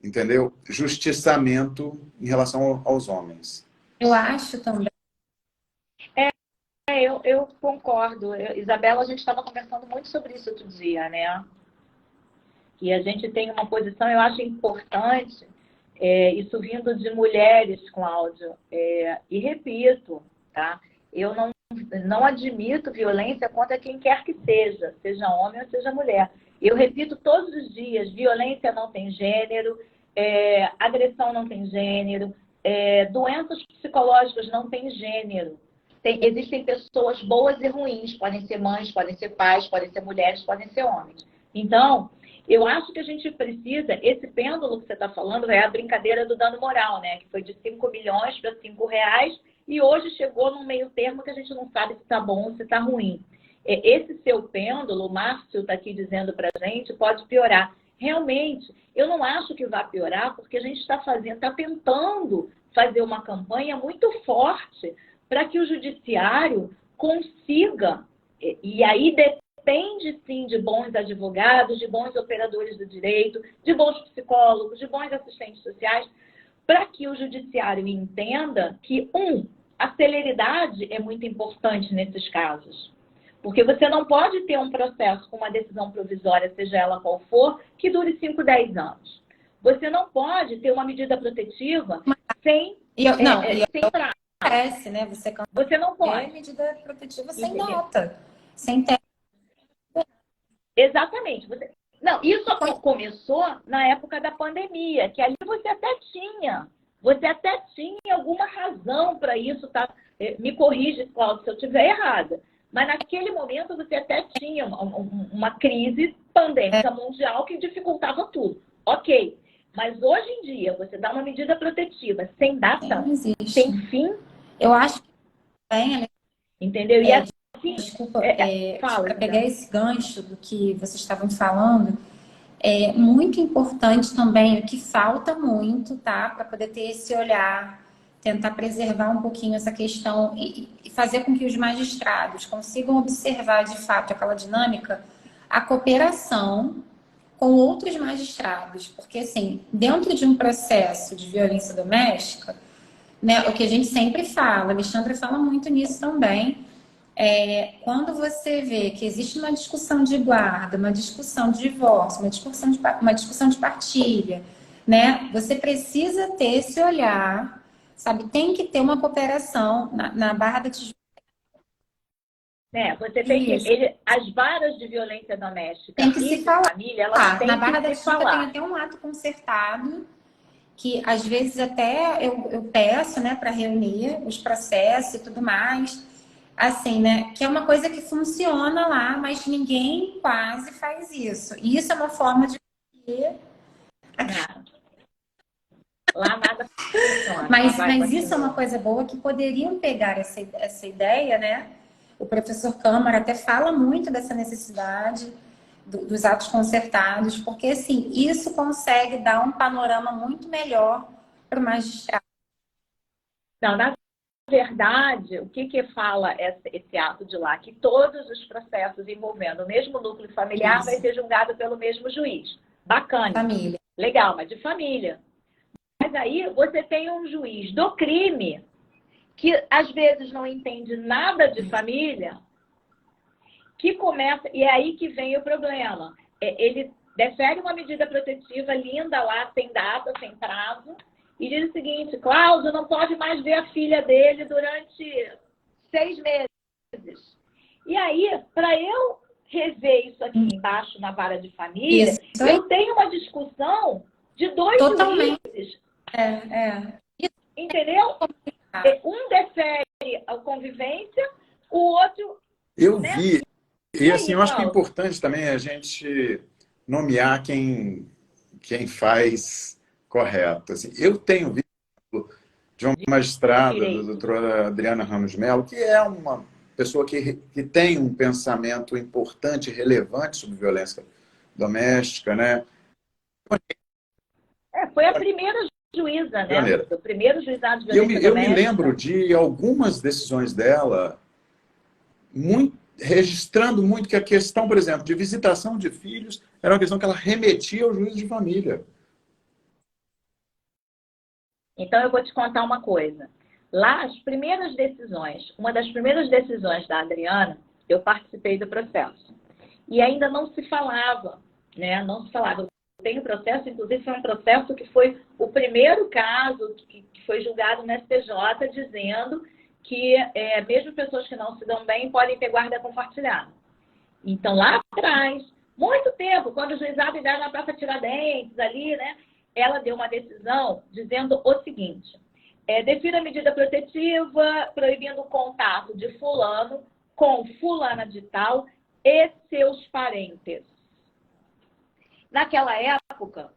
entendeu, justiçamento em relação aos homens. Eu acho também. Eu concordo. Isabela, a gente estava conversando muito sobre isso outro dia, né? E a gente tem uma posição, eu acho importante, isso vindo de mulheres, Cláudio, e repito, tá? Eu não admito violência contra quem quer que seja homem ou seja mulher. Eu repito todos os dias, violência não tem gênero, agressão não tem gênero, doenças psicológicas não têm gênero. Existem pessoas boas e ruins, podem ser mães, podem ser pais, podem ser mulheres, podem ser homens. Então, eu acho que a gente precisa, esse pêndulo que você está falando é a brincadeira do dano moral, né? Que foi de 5 milhões para 5 reais e hoje chegou num meio termo que a gente não sabe se está bom ou se está ruim. Esse seu pêndulo, o Márcio está aqui dizendo para a gente, pode piorar. Realmente, eu não acho que vai piorar porque a gente está tentando fazer uma campanha muito forte para que o judiciário consiga, e aí depende sim de bons advogados, de bons operadores do direito, de bons psicólogos, de bons assistentes sociais, para que o judiciário entenda que, a celeridade é muito importante nesses casos. Porque você não pode ter um processo com uma decisão provisória, seja ela qual for, que dure 5, 10 anos. Você não pode ter uma medida protetiva sem prazo. Parece, né? Você não pode. Medida protetiva sem data, sem tempo. Exatamente. Não, isso começou na época da pandemia, que ali você até tinha alguma razão para isso, tá? Me corrige, Cláudio, se eu estiver errada. Mas naquele momento você até tinha uma crise pandêmica mundial que dificultava tudo. Ok. Mas hoje em dia, você dá uma medida protetiva sem data, sem fim. Eu acho que tem, entendeu? E assim, desculpa, para pegar esse gancho do que vocês estavam falando, é muito importante também, o que falta muito, tá? Para poder ter esse olhar, tentar preservar um pouquinho essa questão e fazer com que os magistrados consigam observar de fato aquela dinâmica, a cooperação com outros magistrados. Porque, assim, dentro de um processo de violência doméstica, né, o que a gente sempre fala, a Alexandra fala muito nisso também, quando você vê que existe uma discussão de guarda, uma discussão de divórcio, uma discussão de partilha, né, você precisa ter esse olhar, sabe? Tem que ter uma cooperação na Barra da Tijuca. Você tem que... as varas de violência doméstica tem que se falar. Família, elas têm na Barra que da se Tijuca falar. tem até um ato concertado, que às vezes até eu peço, né, para reunir os processos e tudo mais, assim, né, que é uma coisa que funciona lá, mas ninguém quase faz isso. E isso é uma forma de... Lá nada funciona. Mas isso é uma coisa boa que poderiam pegar essa ideia, né? O professor Câmara até fala muito dessa necessidade dos atos concertados, porque, assim, isso consegue dar um panorama muito melhor para o magistrado. Não, na verdade, o que fala esse ato de lá? Que todos os processos envolvendo o mesmo núcleo familiar vai ser julgado pelo mesmo juiz. Bacana. Família. Legal, mas de família. Mas aí você tem um juiz do crime que às vezes não entende nada de família, que começa, e é aí que vem o problema. Ele defere uma medida protetiva linda lá, sem data, sem prazo, e diz o seguinte: Cláudio não pode mais ver a filha dele durante 6 meses. E aí, para eu rever isso aqui embaixo na vara de família, eu tenho uma discussão de 2 juízes. Entendeu? Um defere a convivência, o outro... Eu vi. E assim, eu acho que é importante também a gente nomear quem faz correto. Assim, eu tenho visto de uma magistrada, da doutora Adriana Ramos Melo, que é uma pessoa que tem um pensamento importante e relevante sobre violência doméstica, né? Foi a primeira juíza, né? O primeiro juizado de violência eu doméstica. me lembro de algumas decisões dela registrando muito que a questão, por exemplo, de visitação de filhos era uma questão que ela remetia ao juiz de família. Então, eu vou te contar uma coisa. Lá, as primeiras decisões, uma das primeiras decisões da Adriana, eu participei do processo. E ainda não se falava né? Não se falava. Eu tenho processo, inclusive foi um processo que foi o primeiro caso que foi julgado no STJ, dizendo que mesmo pessoas que não se dão bem podem ter guarda compartilhada. Então, lá atrás, muito tempo, quando o juizado ainda era na Praça Tiradentes, ali, né, ela deu uma decisão dizendo o seguinte: defira a medida protetiva proibindo o contato de fulano com fulana de tal e seus parentes. Naquela época,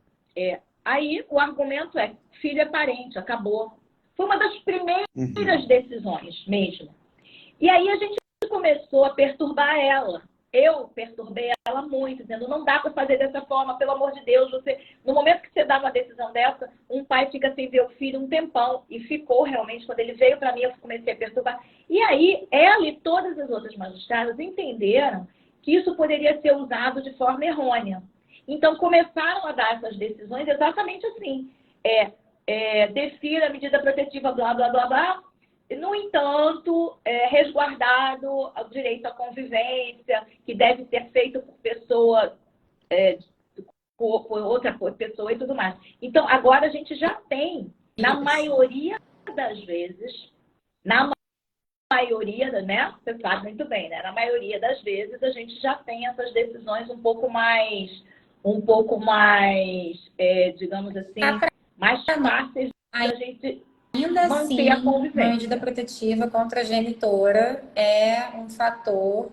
aí o argumento filho é parente, acabou. Foi uma das primeiras decisões mesmo. E aí a gente começou a perturbar ela. Eu perturbei ela muito, dizendo, não dá para fazer dessa forma, pelo amor de Deus. No momento que você dá uma decisão dessa, um pai fica sem ver o filho um tempão. E ficou realmente, quando ele veio para mim, eu comecei a perturbar. E aí, ela e todas as outras magistradas entenderam que isso poderia ser usado de forma errônea. Então, começaram a dar essas decisões exatamente assim. Defira a medida protetiva, blá, blá, blá, blá. No entanto, resguardado o direito à convivência, que deve ser feito por pessoa, por outra pessoa e tudo mais. Então, agora a gente já tem, na maioria das vezes, né? Você sabe muito bem, né? Na maioria das vezes, a gente já tem essas decisões um pouco mais, digamos assim, mais fáceis da gente ainda manter assim, a convivência. uma medida protetiva contra a genitora é um fator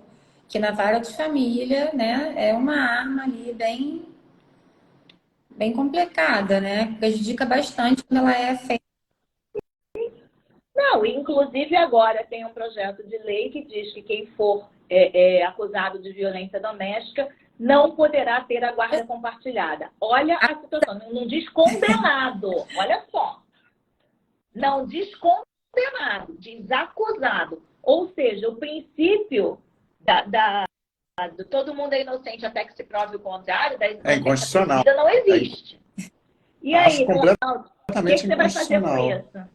que na vara de família, né, é uma arma ali bem complicada, né? Prejudica bastante quando ela é feita. Não, inclusive agora tem um projeto de lei que diz que quem for acusado de violência doméstica não poderá ter a guarda compartilhada. Olha a situação, não diz condenado, olha só. Não diz condenado, diz acusado. Ou seja, o princípio do todo mundo é inocente até que se prove o contrário, da É inconstitucional. não existe. E Acho aí, Cláudio, o que você vai fazer com inconstitucional.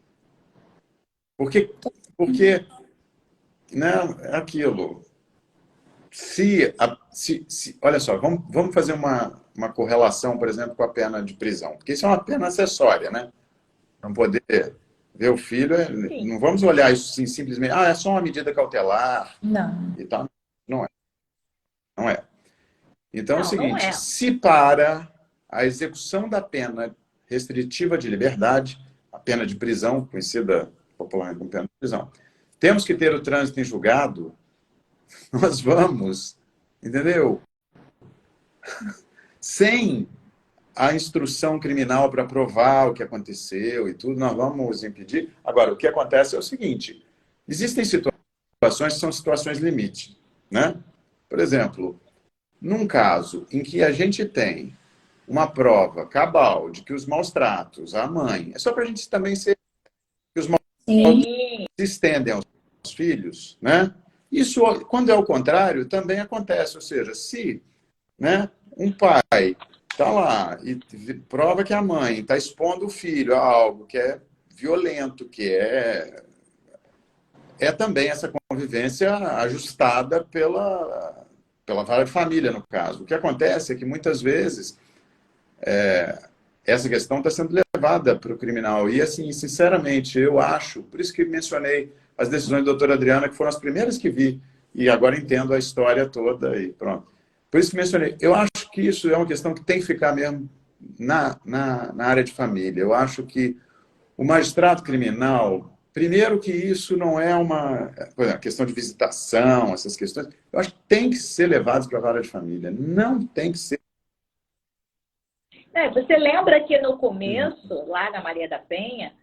isso? Porque né, é aquilo. Olha só, vamos fazer uma correlação, por exemplo, com a pena de prisão. Porque isso é uma pena acessória, né? Não poder ver o filho, não vamos olhar isso assim, simplesmente, é só uma medida cautelar. Não. E tal. Não é. Não é. Então é o Não seguinte, é. se para a execução da pena restritiva de liberdade, a pena de prisão, conhecida popularmente como pena de prisão, temos que ter o trânsito em julgado, nós vamos, entendeu? Sem a instrução criminal para provar o que aconteceu e tudo, nós vamos impedir. Agora, o que acontece é o seguinte, existem situações que são situações limite, né? Por exemplo, num caso em que a gente tem uma prova cabal de que os maus tratos à mãe, é só para a gente também ser que os maus tratos se estendem aos filhos, né? Isso, quando é o contrário, também acontece. Ou seja, se né, um pai está lá e prova que a mãe está expondo o filho a algo que é violento, que é também essa convivência ajustada pela vara de família, no caso. O que acontece é que, muitas vezes, essa questão está sendo levada para o criminal. E, assim, sinceramente, eu acho, por isso que mencionei as decisões da doutora Adriana, que foram as primeiras que vi, e agora entendo a história toda e pronto. Por isso que mencionei, eu acho que isso é uma questão que tem que ficar mesmo na área de família. Eu acho que o magistrado criminal, primeiro que isso não é uma questão de visitação, essas questões, eu acho que tem que ser levado para a vara de família. Não tem que ser. Você lembra que no começo, lá na Maria da Penha,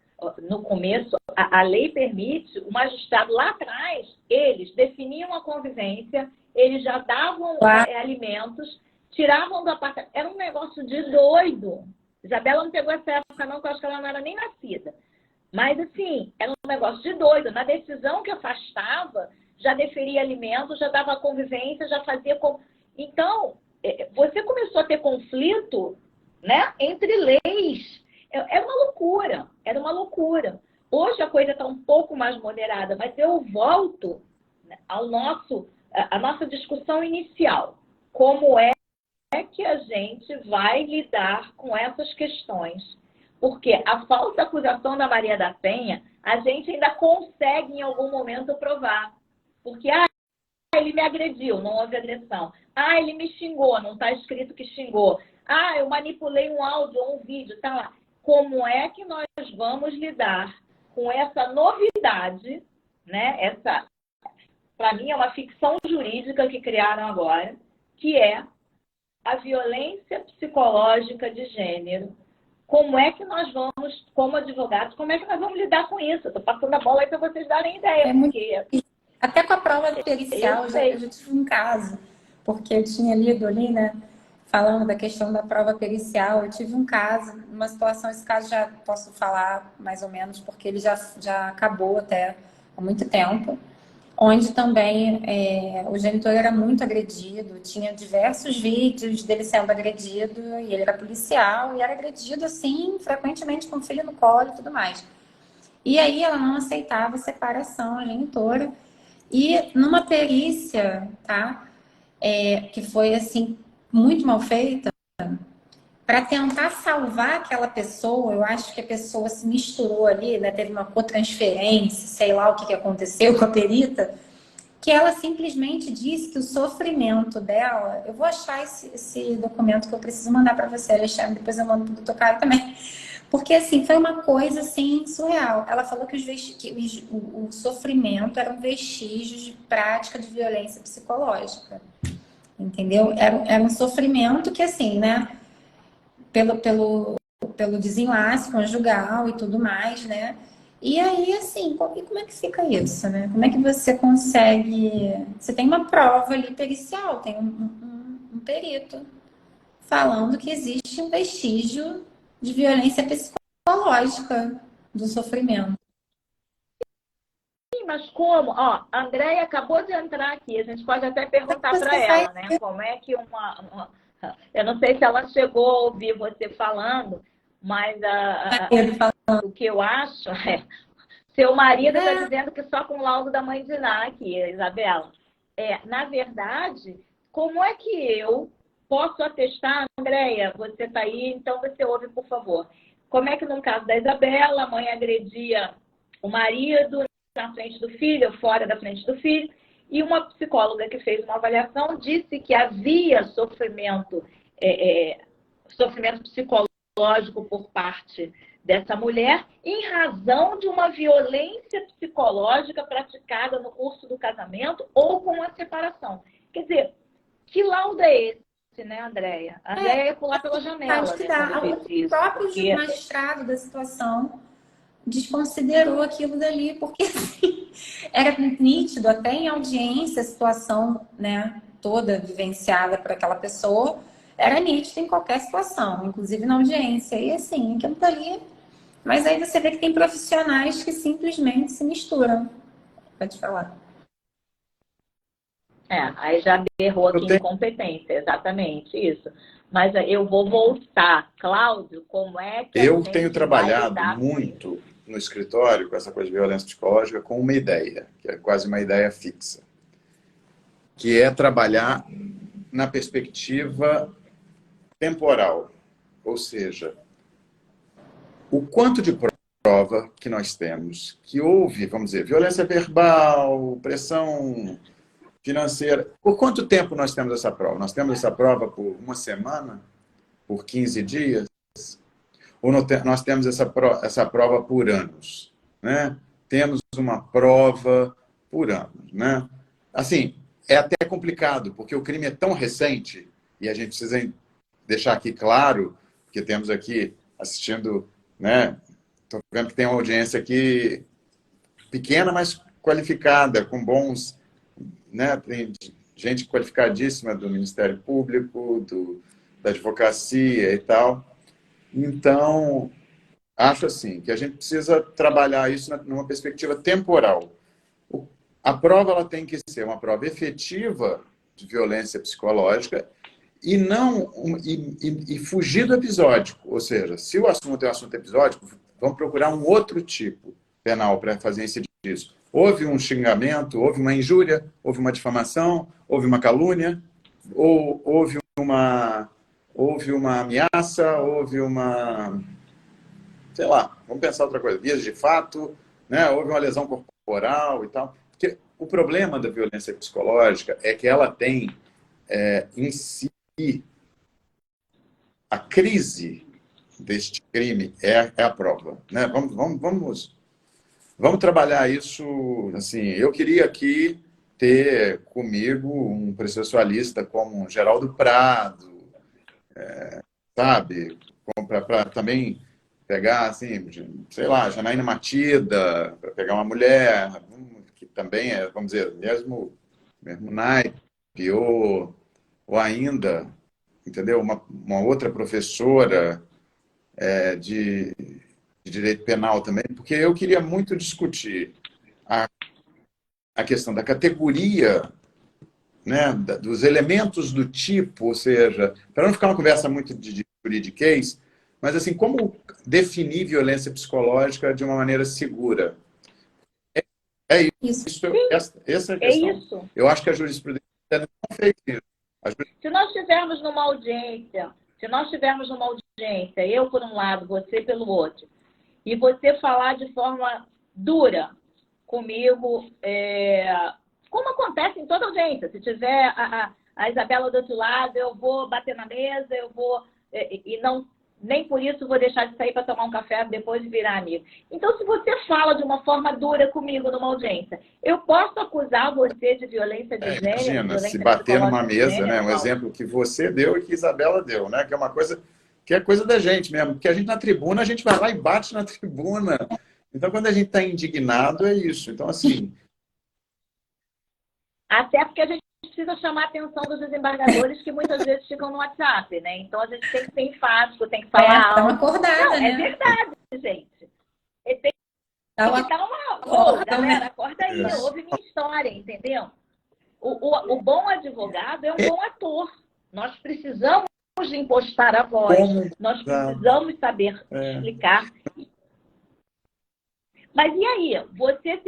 no começo, a lei permite, o magistrado lá atrás, eles definiam a convivência, eles já davam alimentos, tiravam do apartamento. Era um negócio de doido. Isabela não pegou essa época não, porque eu acho que ela não era nem nascida. Mas, assim, era um negócio de doido. Na decisão que afastava, já deferia alimentos, já dava convivência, já fazia... Então, você começou a ter conflito, né, entre leis. Era uma loucura, era uma loucura. Hoje a coisa está um pouco mais moderada, mas eu volto, né, à nossa discussão inicial. Como é é que a gente vai lidar com essas questões? Porque a falsa acusação da Maria da Penha, a gente ainda consegue em algum momento provar. Porque, ele me agrediu, não houve agressão. Ele me xingou, não está escrito que xingou. Eu manipulei um áudio ou um vídeo, tá lá. Como é que nós vamos lidar com essa novidade, né? Essa, para mim, é uma ficção jurídica que criaram agora, que é a violência psicológica de gênero. Como é que nós vamos, como advogados, como é que nós vamos lidar com isso? Estou passando a bola aí para vocês darem ideia. Porque... Até com a prova pericial, eu já tive um caso, porque eu tinha lido ali, né, falando da questão da prova pericial, eu tive um caso, uma situação, esse caso já posso falar mais ou menos, porque ele já acabou até há muito tempo, onde também o genitor era muito agredido, tinha diversos vídeos dele sendo agredido, e ele era policial, e era agredido, assim, frequentemente com o filho no colo e tudo mais. E aí ela não aceitava a separação, a genitora, e numa perícia, tá, que foi, assim, muito mal feita, para tentar salvar aquela pessoa, eu acho que a pessoa se misturou ali, né, teve uma cotransferência, sei lá o que aconteceu com a perita, que ela simplesmente disse que o sofrimento dela... Eu vou achar esse documento que eu preciso mandar para você, Alexandre, depois eu mando para o doutor Caio também. Porque, assim, foi uma coisa, assim, surreal. Ela falou que o sofrimento era um vestígio de prática de violência psicológica. Entendeu? Era um sofrimento que, assim, né, pelo desenlace conjugal e tudo mais, né? E aí, assim, como é que fica isso, né? Como é que você consegue... Você tem uma prova ali pericial, tem um perito falando que existe um vestígio de violência psicológica do sofrimento. Sim, mas como? Ó, a Andréia acabou de entrar aqui, a gente pode até perguntar para ela, né? Como é que eu não sei se ela chegou a ouvir você falando, mas o que eu acho é... Seu marido está dizendo que só com o laudo da mãe de Ná aqui, Isabela. Na verdade, como é que eu posso atestar, Andréia, você está aí, então você ouve, por favor. Como é que no caso da Isabela, a mãe agredia o marido na frente do filho, ou fora da frente do filho, e uma psicóloga que fez uma avaliação disse que havia sofrimento psicológico por parte dessa mulher em razão de uma violência psicológica praticada no curso do casamento ou com a separação. Quer dizer, que laudo é esse, né, Andréia? A Andréia ia pular pela janela. Acho que dá. O próprio magistrado da situação desconsiderou aquilo dali, porque assim, era nítido, até em audiência, a situação, né, toda vivenciada por aquela pessoa, era nítido em qualquer situação, inclusive na audiência. E assim, aquilo dali... Mas aí você vê que tem profissionais que simplesmente se misturam. Pode falar. Aí já berrou aqui incompetência, exatamente isso. Mas eu vou voltar. Cláudio, como é que eu tenho trabalhado muito no escritório com essa coisa de violência psicológica com uma ideia, que é quase uma ideia fixa, que é trabalhar na perspectiva temporal, ou seja, o quanto de prova que nós temos, que houve, vamos dizer, violência verbal, pressão financeira. Por quanto tempo nós temos essa prova? Nós temos essa prova por uma semana? Por 15 dias? Ou nós temos essa prova por anos? Né? Temos uma prova por anos. Né? Assim, é até complicado, porque o crime é tão recente, e a gente precisa deixar aqui claro, que temos aqui assistindo... Né? Estou vendo que tem uma audiência aqui pequena, mas qualificada, com bons... Né? Tem gente qualificadíssima do Ministério Público, da advocacia e tal. Então, acho assim, que a gente precisa trabalhar isso numa perspectiva temporal. A prova ela tem que ser uma prova efetiva de violência psicológica e não fugir do episódico. Ou seja, se o assunto é um assunto episódico, vamos procurar um outro tipo penal para fazer incidir isso. Houve um xingamento, houve uma injúria, houve uma difamação, houve uma calúnia, ou houve uma ameaça, houve uma, sei lá, vamos pensar outra coisa, vias de fato, né? Houve uma lesão corporal e tal. Porque o problema da violência psicológica é que ela tem em si a crise deste crime é a prova, né? Vamos trabalhar isso, assim, eu queria aqui ter comigo um processualista como um Geraldo Prado, sabe? Para também pegar, assim, sei lá, Janaína Matida, para pegar uma mulher, que também é, vamos dizer, mesmo naipe, ou ainda, entendeu? Uma outra professora de direito penal também, porque eu queria muito discutir a questão da categoria, né, dos elementos do tipo, ou seja, para não ficar uma conversa muito de juridiquês, mas assim, como definir violência psicológica de uma maneira segura? É Isso. Essa é a É questão. isso. Eu acho que a jurisprudência não fez isso. Se nós estivermos numa audiência, eu por um lado, você pelo outro, e você falar de forma dura comigo, como acontece em toda audiência, se tiver a Isabela do outro lado, eu vou bater na mesa, eu vou, e não, nem por isso vou deixar de sair para tomar um café depois de virar amigo. Então, se você fala de uma forma dura comigo numa audiência, eu posso acusar você de violência de gênero, Imagina, violência se bater numa psicológica de mesa, gênero, né? Um não. exemplo que você deu e que Isabela deu, né? Que é uma coisa que é coisa da gente mesmo. Porque a gente na tribuna, a gente vai lá e bate na tribuna. Então, quando a gente está indignado, é isso. Então, assim... Até porque a gente precisa chamar a atenção dos desembargadores que muitas vezes ficam no WhatsApp, né? Então, a gente tem que ser enfático, tem que falar Dá uma alto. acordada, Não, né? é verdade, gente. Tem Dá uma que dar uma... acorda, galera, né? acorda aí, Isso. ouve minha história, entendeu? O bom advogado é um bom ator. Nós precisamos de impostar a voz. Como... Nós precisamos saber explicar. Mas e aí? Você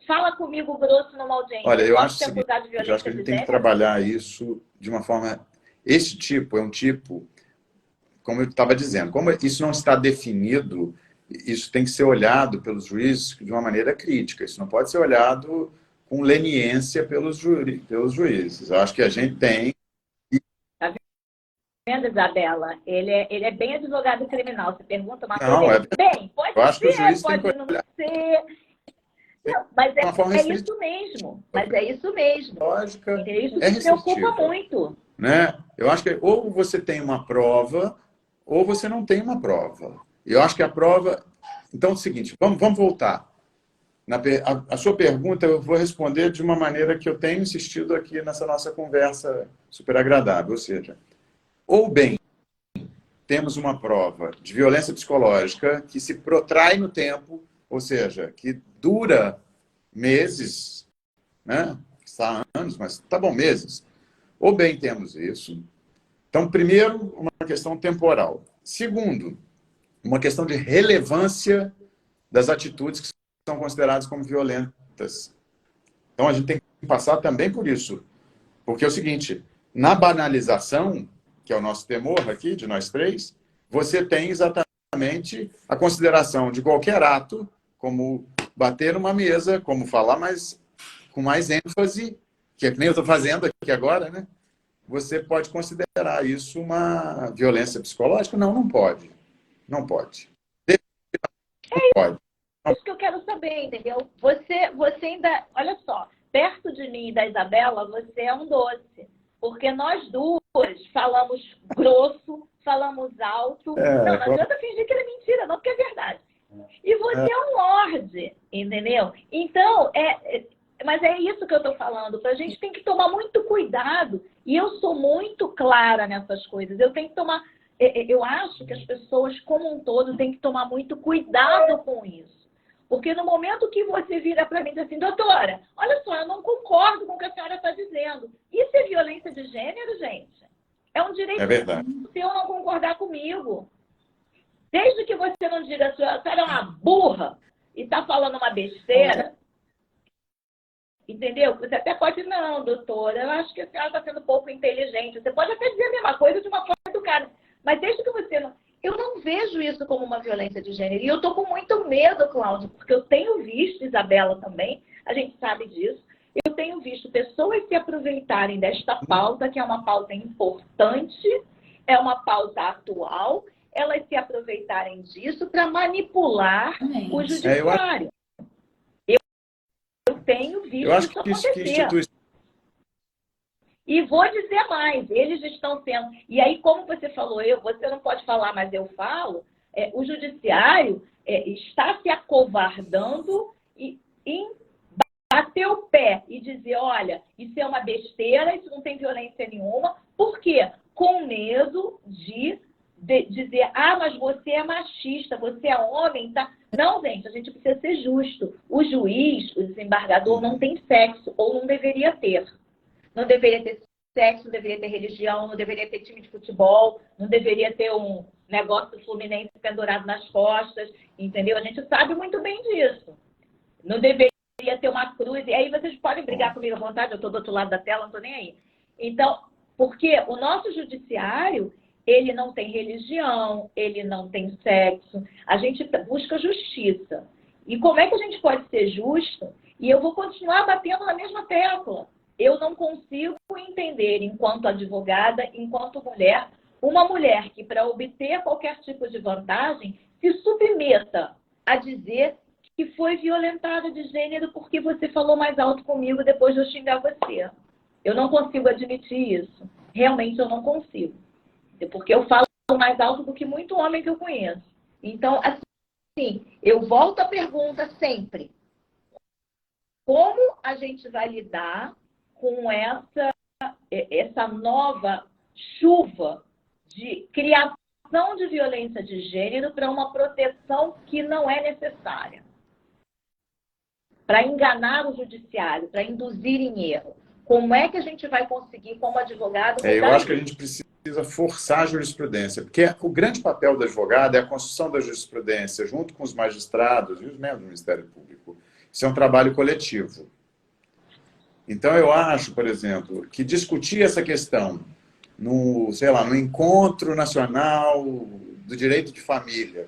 fala comigo grosso numa audiência. Olha, eu posso acho te acusar de que a violência gente de tem que gênero? trabalhar isso de uma forma... Esse tipo é um tipo, como eu estava dizendo, como isso não está definido, isso tem que ser olhado pelos juízes de uma maneira crítica. Isso não pode ser olhado com leniência pelos juízes. Eu acho que a gente tem... Tá vendo, Isabela? Ele é bem advogado criminal. Você pergunta uma Não, coisa, bem, pode eu acho que o ser, juiz tem pode que não olhar ser. Não, mas de uma forma é isso mesmo. Mas é isso mesmo. lógica, Entendeu? Isso é me preocupa restritiva, muito. né? Eu acho que ou você tem uma prova ou você não tem uma prova. Eu acho que a prova... Então é o seguinte, vamos voltar. A sua pergunta eu vou responder de uma maneira que eu tenho insistido aqui nessa nossa conversa super agradável, ou seja, ou bem temos uma prova de violência psicológica que se protrai no tempo, ou seja, que dura meses, né? Está anos, mas tá bom, meses. Ou bem temos isso. Então, primeiro, uma questão temporal. Segundo, uma questão de relevância das atitudes que são consideradas como violentas. Então, a gente tem que passar também por isso. Porque é o seguinte, na banalização, que é o nosso temor aqui, de nós três, você tem exatamente a consideração de qualquer ato, como bater numa mesa, como falar com mais ênfase, que é que nem eu estou fazendo aqui agora, né? Você pode considerar isso uma violência psicológica? Não, não pode. Não pode. Não pode. É isso que eu quero saber, entendeu? Você ainda... Olha só, perto de mim e da Isabela, você é um doce. Porque nós duas falamos grosso, falamos alto. Não adianta fingir que é mentira, não, porque é verdade. E você é um lorde, entendeu? Então, mas é isso que eu estou falando. A gente tem que tomar muito cuidado. E eu sou muito clara nessas coisas. Eu tenho que tomar... Eu acho que as pessoas, como um todo, têm que tomar muito cuidado com isso. Porque no momento que você vira para mim e diz assim, doutora, olha só, eu não concordo com o que a senhora está dizendo. Isso é violência de gênero, gente? É um direito seu não concordar comigo. Desde que você não diga, a senhora é uma burra e está falando uma besteira, entendeu? Você até pode, não, doutora, eu acho que a senhora está sendo pouco inteligente. Você pode até dizer a mesma coisa de uma forma educada, mas desde que você não... Eu não vejo isso como uma violência de gênero. E eu estou com muito medo, Cláudio, porque eu tenho visto, Isabela também, a gente sabe disso, eu tenho visto pessoas se aproveitarem desta pauta, que é uma pauta importante, é uma pauta atual, elas se aproveitarem disso para manipular o judiciário. Eu tenho visto eu acho isso que acontecer. E vou dizer mais, eles estão sendo... E aí, como você falou, você não pode falar, mas eu falo, o judiciário está se acovardando em bater o pé e dizer, olha, isso é uma besteira, isso não tem violência nenhuma. Por quê? Com medo de dizer, mas você é machista, você é homem, tá? Não, gente, a gente precisa ser justo. O juiz, o desembargador, não tem sexo, ou não deveria ter. Não deveria ter sexo, não deveria ter religião, não deveria ter time de futebol, não deveria ter um negócio do Fluminense pendurado nas costas, entendeu? A gente sabe muito bem disso. Não deveria ter uma cruz. E aí vocês podem brigar comigo à vontade, eu estou do outro lado da tela, não estou nem aí. Então, porque o nosso judiciário, ele não tem religião, ele não tem sexo, a gente busca justiça. E como é que a gente pode ser justo? E eu vou continuar batendo na mesma tecla. Eu não consigo entender, enquanto advogada, enquanto mulher, uma mulher que, para obter qualquer tipo de vantagem, se submeta a dizer que foi violentada de gênero porque você falou mais alto comigo depois de eu xingar você. Eu não consigo admitir isso. Realmente eu não consigo. Porque eu falo mais alto do que muito homem que eu conheço. Então, assim, eu volto à pergunta sempre. Como a gente vai lidar com essa nova chuva de criação de violência de gênero para uma proteção que não é necessária? Para enganar o judiciário, para induzir em erro. Como é que a gente vai conseguir, como advogado... Eu acho que a gente precisa forçar a jurisprudência, porque o grande papel do advogado é a construção da jurisprudência, junto com os magistrados e os membros do Ministério Público. Isso é um trabalho coletivo. Então, eu acho, por exemplo, que discutir essa questão no, sei lá, no Encontro Nacional do Direito de Família,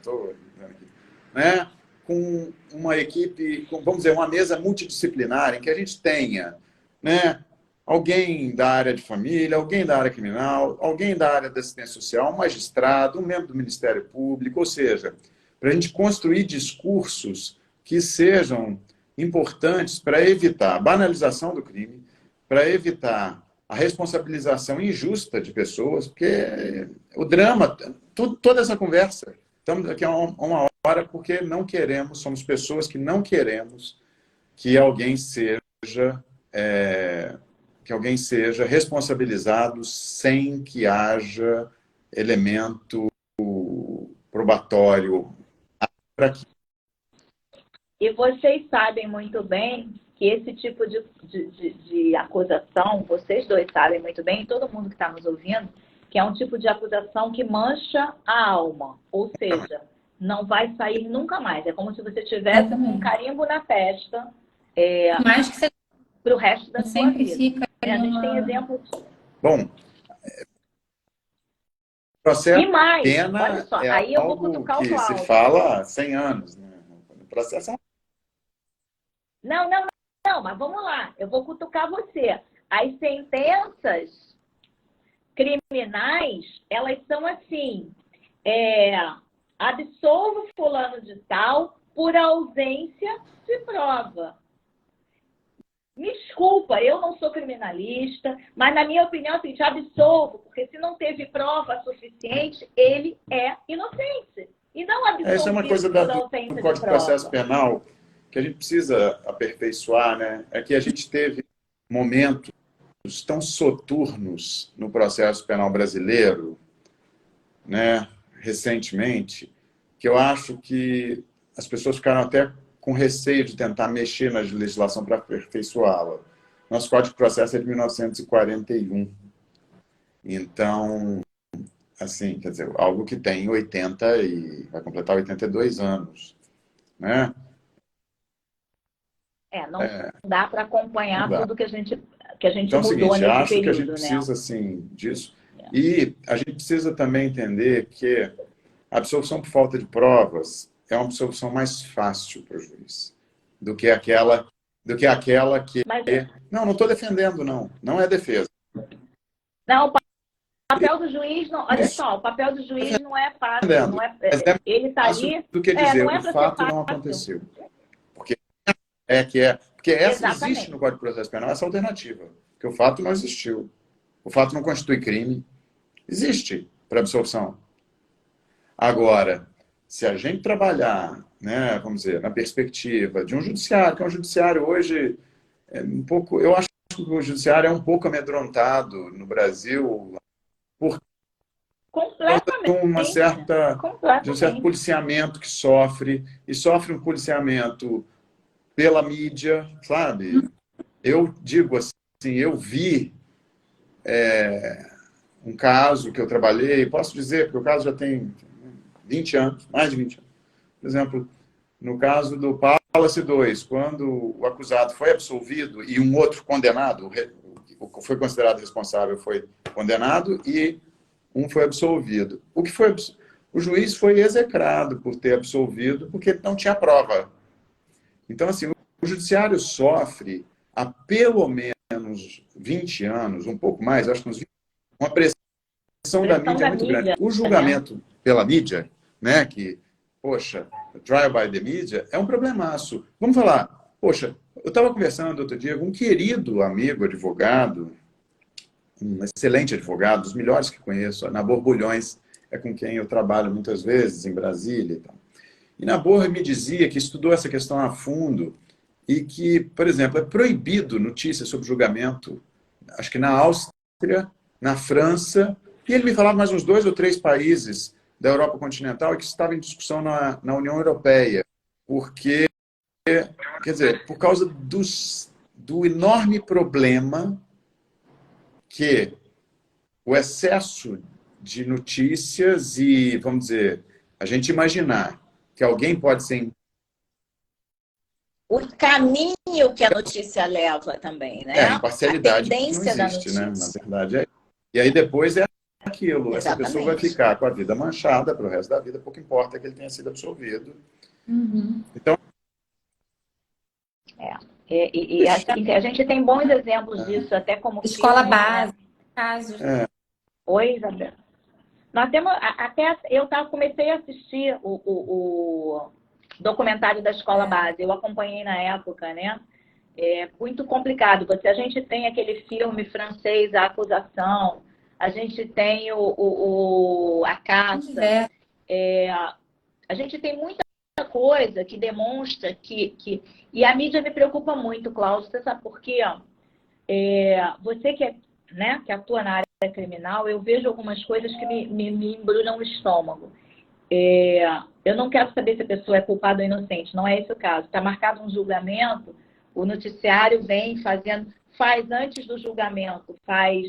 né? Com uma equipe, vamos dizer, uma mesa multidisciplinar, em que a gente tenha, né, alguém da área de família, alguém da área criminal, alguém da área da assistência social, um magistrado, um membro do Ministério Público, ou seja, para a gente construir discursos que sejam importantes para evitar a banalização do crime, para evitar a responsabilização injusta de pessoas, porque o drama, toda essa conversa, estamos aqui há uma hora porque não queremos, somos pessoas que não queremos que alguém seja responsabilizado sem que haja elemento probatório para que... E vocês sabem muito bem que esse tipo de acusação, vocês dois sabem muito bem, todo mundo que está nos ouvindo, que é um tipo de acusação que mancha a alma. Ou seja, não vai sair nunca mais. É como se você tivesse um carimbo na testa Mais que você para o resto da sua sempre vida. fica A gente tem exemplos. Bom, processo E mais, pena olha só, é aí eu vou algo cutucar o que Cláudio. se fala há 100 anos. Né? O processo é... Não, mas vamos lá. Eu vou cutucar você. As sentenças criminais, elas são assim, absolvo fulano de tal por ausência de prova. Me desculpa, eu não sou criminalista, mas na minha opinião, assim, te absolvo, porque se não teve prova suficiente, ele é inocente. E não absolvido Essa é uma coisa por ausência do de Código de prova. Processo Penal que a gente precisa aperfeiçoar, né? É que a gente teve momentos tão soturnos no processo penal brasileiro, né, recentemente, que eu acho que as pessoas ficaram até com receio de tentar mexer na legislação para aperfeiçoá-la. Nosso Código de Processo é de 1941. Então, assim, quer dizer, algo que tem 80 e vai completar 82 anos, né? Não dá para acompanhar tudo que a gente então, mudou é o seguinte, nesse acho período, que a gente né? precisa, assim, disso. E a gente precisa também entender que a absolvição por falta de provas é uma absolvição mais fácil para o juiz do que aquela que... Mas, Não estou defendendo, não. Não é defesa. não, o papel do juiz, não, olha só, o papel do juiz não é fácil, não é, ele está ali, do que dizer, não é o para ser fato fácil. não aconteceu. Porque porque essa existe no Código de Processo Penal, essa alternativa. Porque o fato não existiu. O fato não constitui crime. Existe para absolvição. Agora, se a gente trabalhar, né, vamos dizer, na perspectiva de um judiciário, que é um judiciário hoje um pouco, eu acho que o judiciário é um pouco amedrontado no Brasil por causa de um certo policiamento que sofre, e sofre um policiamento pela mídia, sabe? Eu digo assim, eu vi um caso que eu trabalhei, posso dizer, porque o caso já tem 20 anos, mais de 20 anos. Por exemplo, no caso do Palace 2, quando o acusado foi absolvido e um outro condenado, o que foi considerado responsável foi condenado e um foi absolvido. O juiz foi execrado por ter absolvido porque não tinha prova. Então, assim, o judiciário sofre há pelo menos 20 anos, um pouco mais, acho que uns 20, uma pressão da mídia muito grande. O julgamento pela mídia, né, que, poxa, trial by the media, é um problemaço. Vamos falar, poxa, eu estava conversando outro dia com um querido amigo advogado, um excelente advogado, dos melhores que conheço, na Borbulhões, é com quem eu trabalho muitas vezes em Brasília e tal. E Nabor me dizia que estudou essa questão a fundo e que, por exemplo, é proibido notícias sobre julgamento, acho que na Áustria, na França, e ele me falava mais uns 2 ou 3 países da Europa continental que estavam em discussão na União Europeia, porque, quer dizer, por causa do enorme problema que o excesso de notícias e, vamos dizer, a gente imaginar que alguém pode ser... O caminho que a notícia leva também, né? A imparcialidade a tendência não existe, da notícia. né? Na verdade, E aí depois é aquilo. Exatamente. Essa pessoa vai ficar com a vida manchada para o resto da vida, pouco importa que ele tenha sido absolvido. Então... E a gente tem bons exemplos disso, até como escola filme, base, né? casos. Oi, Isabel. Nós temos, até eu comecei a assistir o documentário da escola base. Eu acompanhei na época, né? É muito complicado. A gente tem aquele filme francês, A Acusação. A gente tem a Caça. A gente tem muita coisa que demonstra que... E a mídia me preocupa muito, Cláudio. Você sabe por quê? Você que atua na área criminal, eu vejo algumas coisas que me embrulham o estômago. Eu não quero saber se a pessoa é culpada ou inocente, não é esse o caso. Está marcado um julgamento, o noticiário vem faz antes do julgamento, faz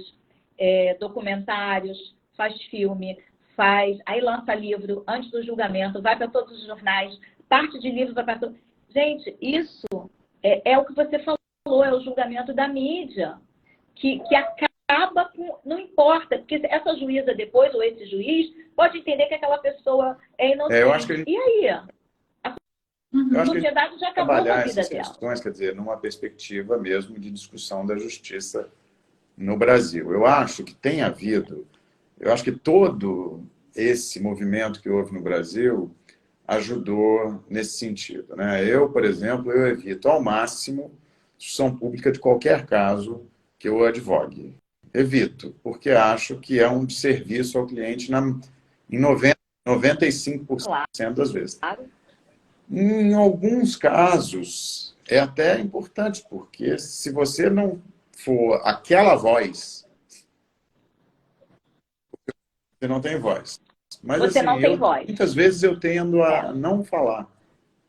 documentários, faz filme, aí lança livro antes do julgamento, vai para todos os jornais, parte de livro vai para todos. Gente, isso é o que você falou, é o julgamento da mídia, que acaba com... Não importa, porque essa juíza depois, ou esse juiz, pode entender que aquela pessoa é inocente. Eu acho que E aí? A sociedade já acabou com a vida essas dela. questões, quer dizer, numa perspectiva mesmo de discussão da justiça no Brasil. Eu acho que tem havido, eu acho que todo esse movimento que houve no Brasil ajudou nesse sentido, né? Eu, por exemplo, eu evito ao máximo discussão pública de qualquer caso que eu advogue. Evito, porque acho que é um desserviço ao cliente em 95% das vezes. Claro. Em alguns casos, é até importante, porque se você não for aquela voz, você não tem voz. Mas, Você assim, não tem voz. Muitas vezes eu tendo a não falar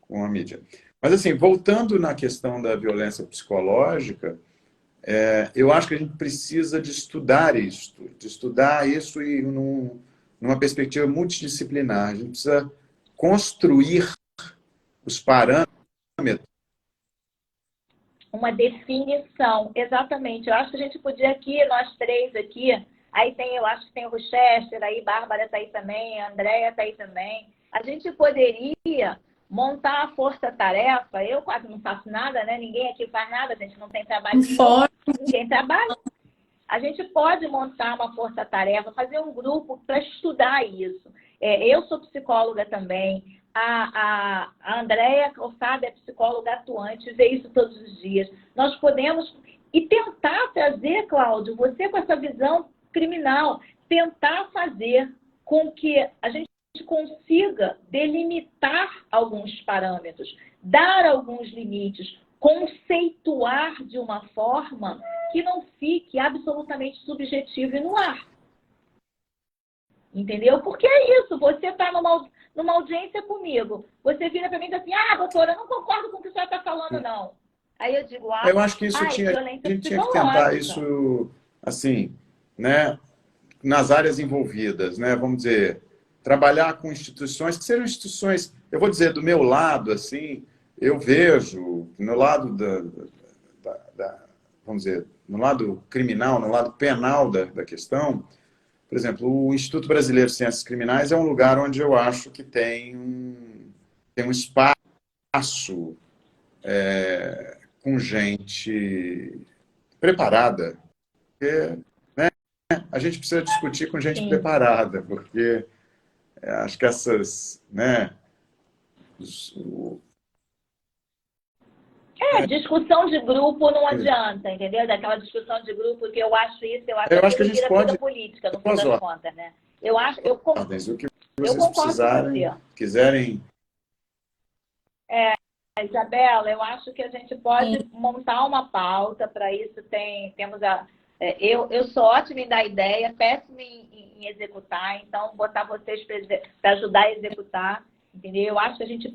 com a mídia. Mas, assim, voltando na questão da violência psicológica, eu acho que a gente precisa de estudar isso e numa perspectiva multidisciplinar. A gente precisa construir os parâmetros uma definição, exatamente. Eu acho que a gente podia aqui, nós três aqui, aí tem, eu acho que tem o Rochester, aí Bárbara está aí também, a Andréia está aí também. A gente poderia montar a força-tarefa, eu quase não faço nada, né? Ninguém aqui faz nada, a gente não tem trabalho nenhum, ninguém trabalha. A gente pode montar uma força-tarefa, fazer um grupo para estudar isso. Eu sou psicóloga também, a Andréia Calçada é psicóloga atuante, vê isso todos os dias. Nós podemos, e tentar trazer, Cláudio, você com essa visão criminal, tentar fazer com que a gente consiga delimitar alguns parâmetros, dar alguns limites, conceituar de uma forma que não fique absolutamente subjetivo e no ar. Entendeu? Porque é isso, você está numa audiência comigo, você vira para mim e diz assim, doutora, eu não concordo com o que a senhora está falando, não. Aí eu digo, eu acho que isso a gente tinha que tentar isso, assim, né, nas áreas envolvidas, né, vamos dizer, trabalhar com instituições que sejam instituições, eu vou dizer, do meu lado, assim, eu vejo, no lado vamos dizer, no lado criminal, no lado penal da questão, por exemplo, o Instituto Brasileiro de Ciências Criminais é um lugar onde eu acho que tem um espaço com gente preparada. Porque, né, a gente precisa discutir com gente preparada, porque acho que essas, né, discussão de grupo não adianta, entendeu? Daquela discussão de grupo que eu acho isso, eu acho que a gente vira pode política, no fim das contas, né? Eu o que vocês precisarem, quiserem. Isabela, eu acho que a gente pode montar uma pauta para isso. Temos eu sou ótima em dar ideia, péssima em executar, então botar vocês para ajudar a executar, entendeu? Eu acho que a gente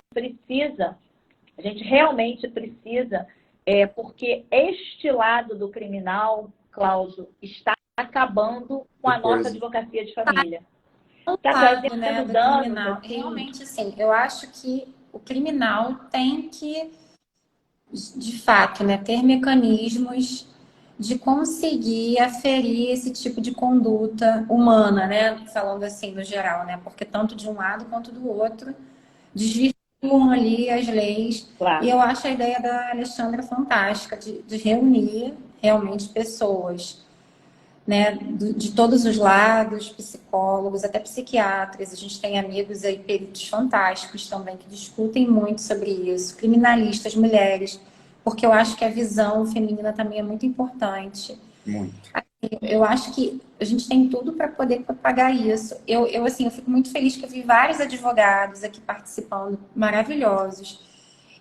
realmente precisa, porque este lado do criminal, Cláudio, está acabando com a nossa advocacia de família. Está trazendo, né, do criminal. Assim. Realmente, sim, eu acho que o criminal tem que, de fato, né, ter mecanismos de conseguir aferir esse tipo de conduta humana, né, falando assim no geral, né, porque tanto de um lado quanto do outro desvirtuam ali as leis. Claro. E eu acho a ideia da Alexandra fantástica, de reunir realmente pessoas, né, de todos os lados, psicólogos, até psiquiatras. A gente tem amigos aí, peritos fantásticos também, que discutem muito sobre isso, criminalistas, mulheres, porque eu acho que a visão feminina também é muito importante. Muito. Eu acho que a gente tem tudo para poder propagar isso. Eu fico muito feliz que eu vi vários advogados aqui participando, maravilhosos.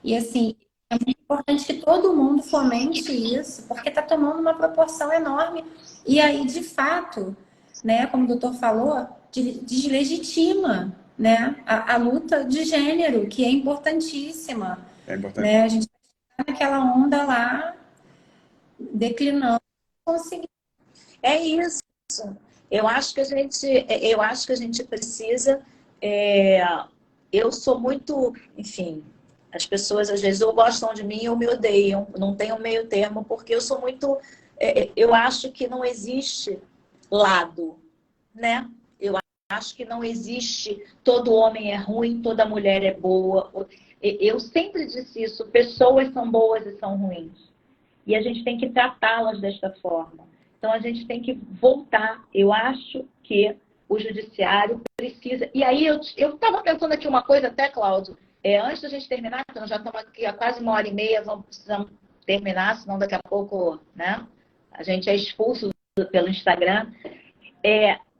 E, assim, é muito importante que todo mundo fomente isso, porque está tomando uma proporção enorme. E aí, de fato, né, como o doutor falou, deslegitima, né, a luta de gênero, que é importantíssima. É importante. Né? A gente está naquela onda lá, declinando, conseguir. É isso. Eu acho que a gente precisa. Eu sou muito, enfim, as pessoas às vezes ou gostam de mim ou me odeiam. Não tem um meio termo, porque eu sou muito. Eu acho que não existe lado, né? Eu acho que não existe todo homem é ruim, toda mulher é boa. Eu sempre disse isso: pessoas são boas e são ruins. E a gente tem que tratá-las desta forma. Então, a gente tem que voltar. Eu acho que o judiciário precisa... E aí, eu estava pensando aqui uma coisa até, Cláudio, antes da gente terminar, então já estamos aqui há quase 1h30, precisamos terminar, senão daqui a pouco, né, a gente é expulso pelo Instagram.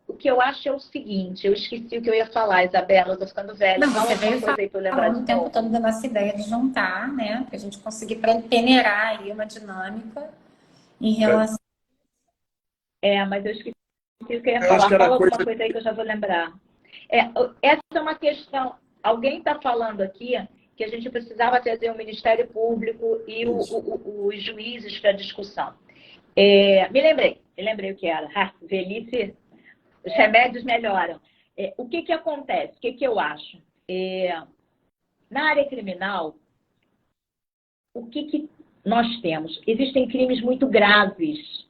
O que eu acho é o seguinte, eu esqueci o que eu ia falar, Isabela, eu estou ficando velha. Não, você veio falando o tempo todo da nossa ideia de juntar, né, para a gente conseguir peneirar aí uma dinâmica em relação... mas eu esqueci o que eu ia falar. Fala alguma coisa aí que eu já vou lembrar. Essa é uma questão. Alguém está falando aqui que a gente precisava trazer o Ministério Público e os juízes para discussão. Me lembrei o que era. Velhice, os remédios melhoram. O que acontece? O que eu acho? Na área criminal, o que nós temos? Existem crimes muito graves.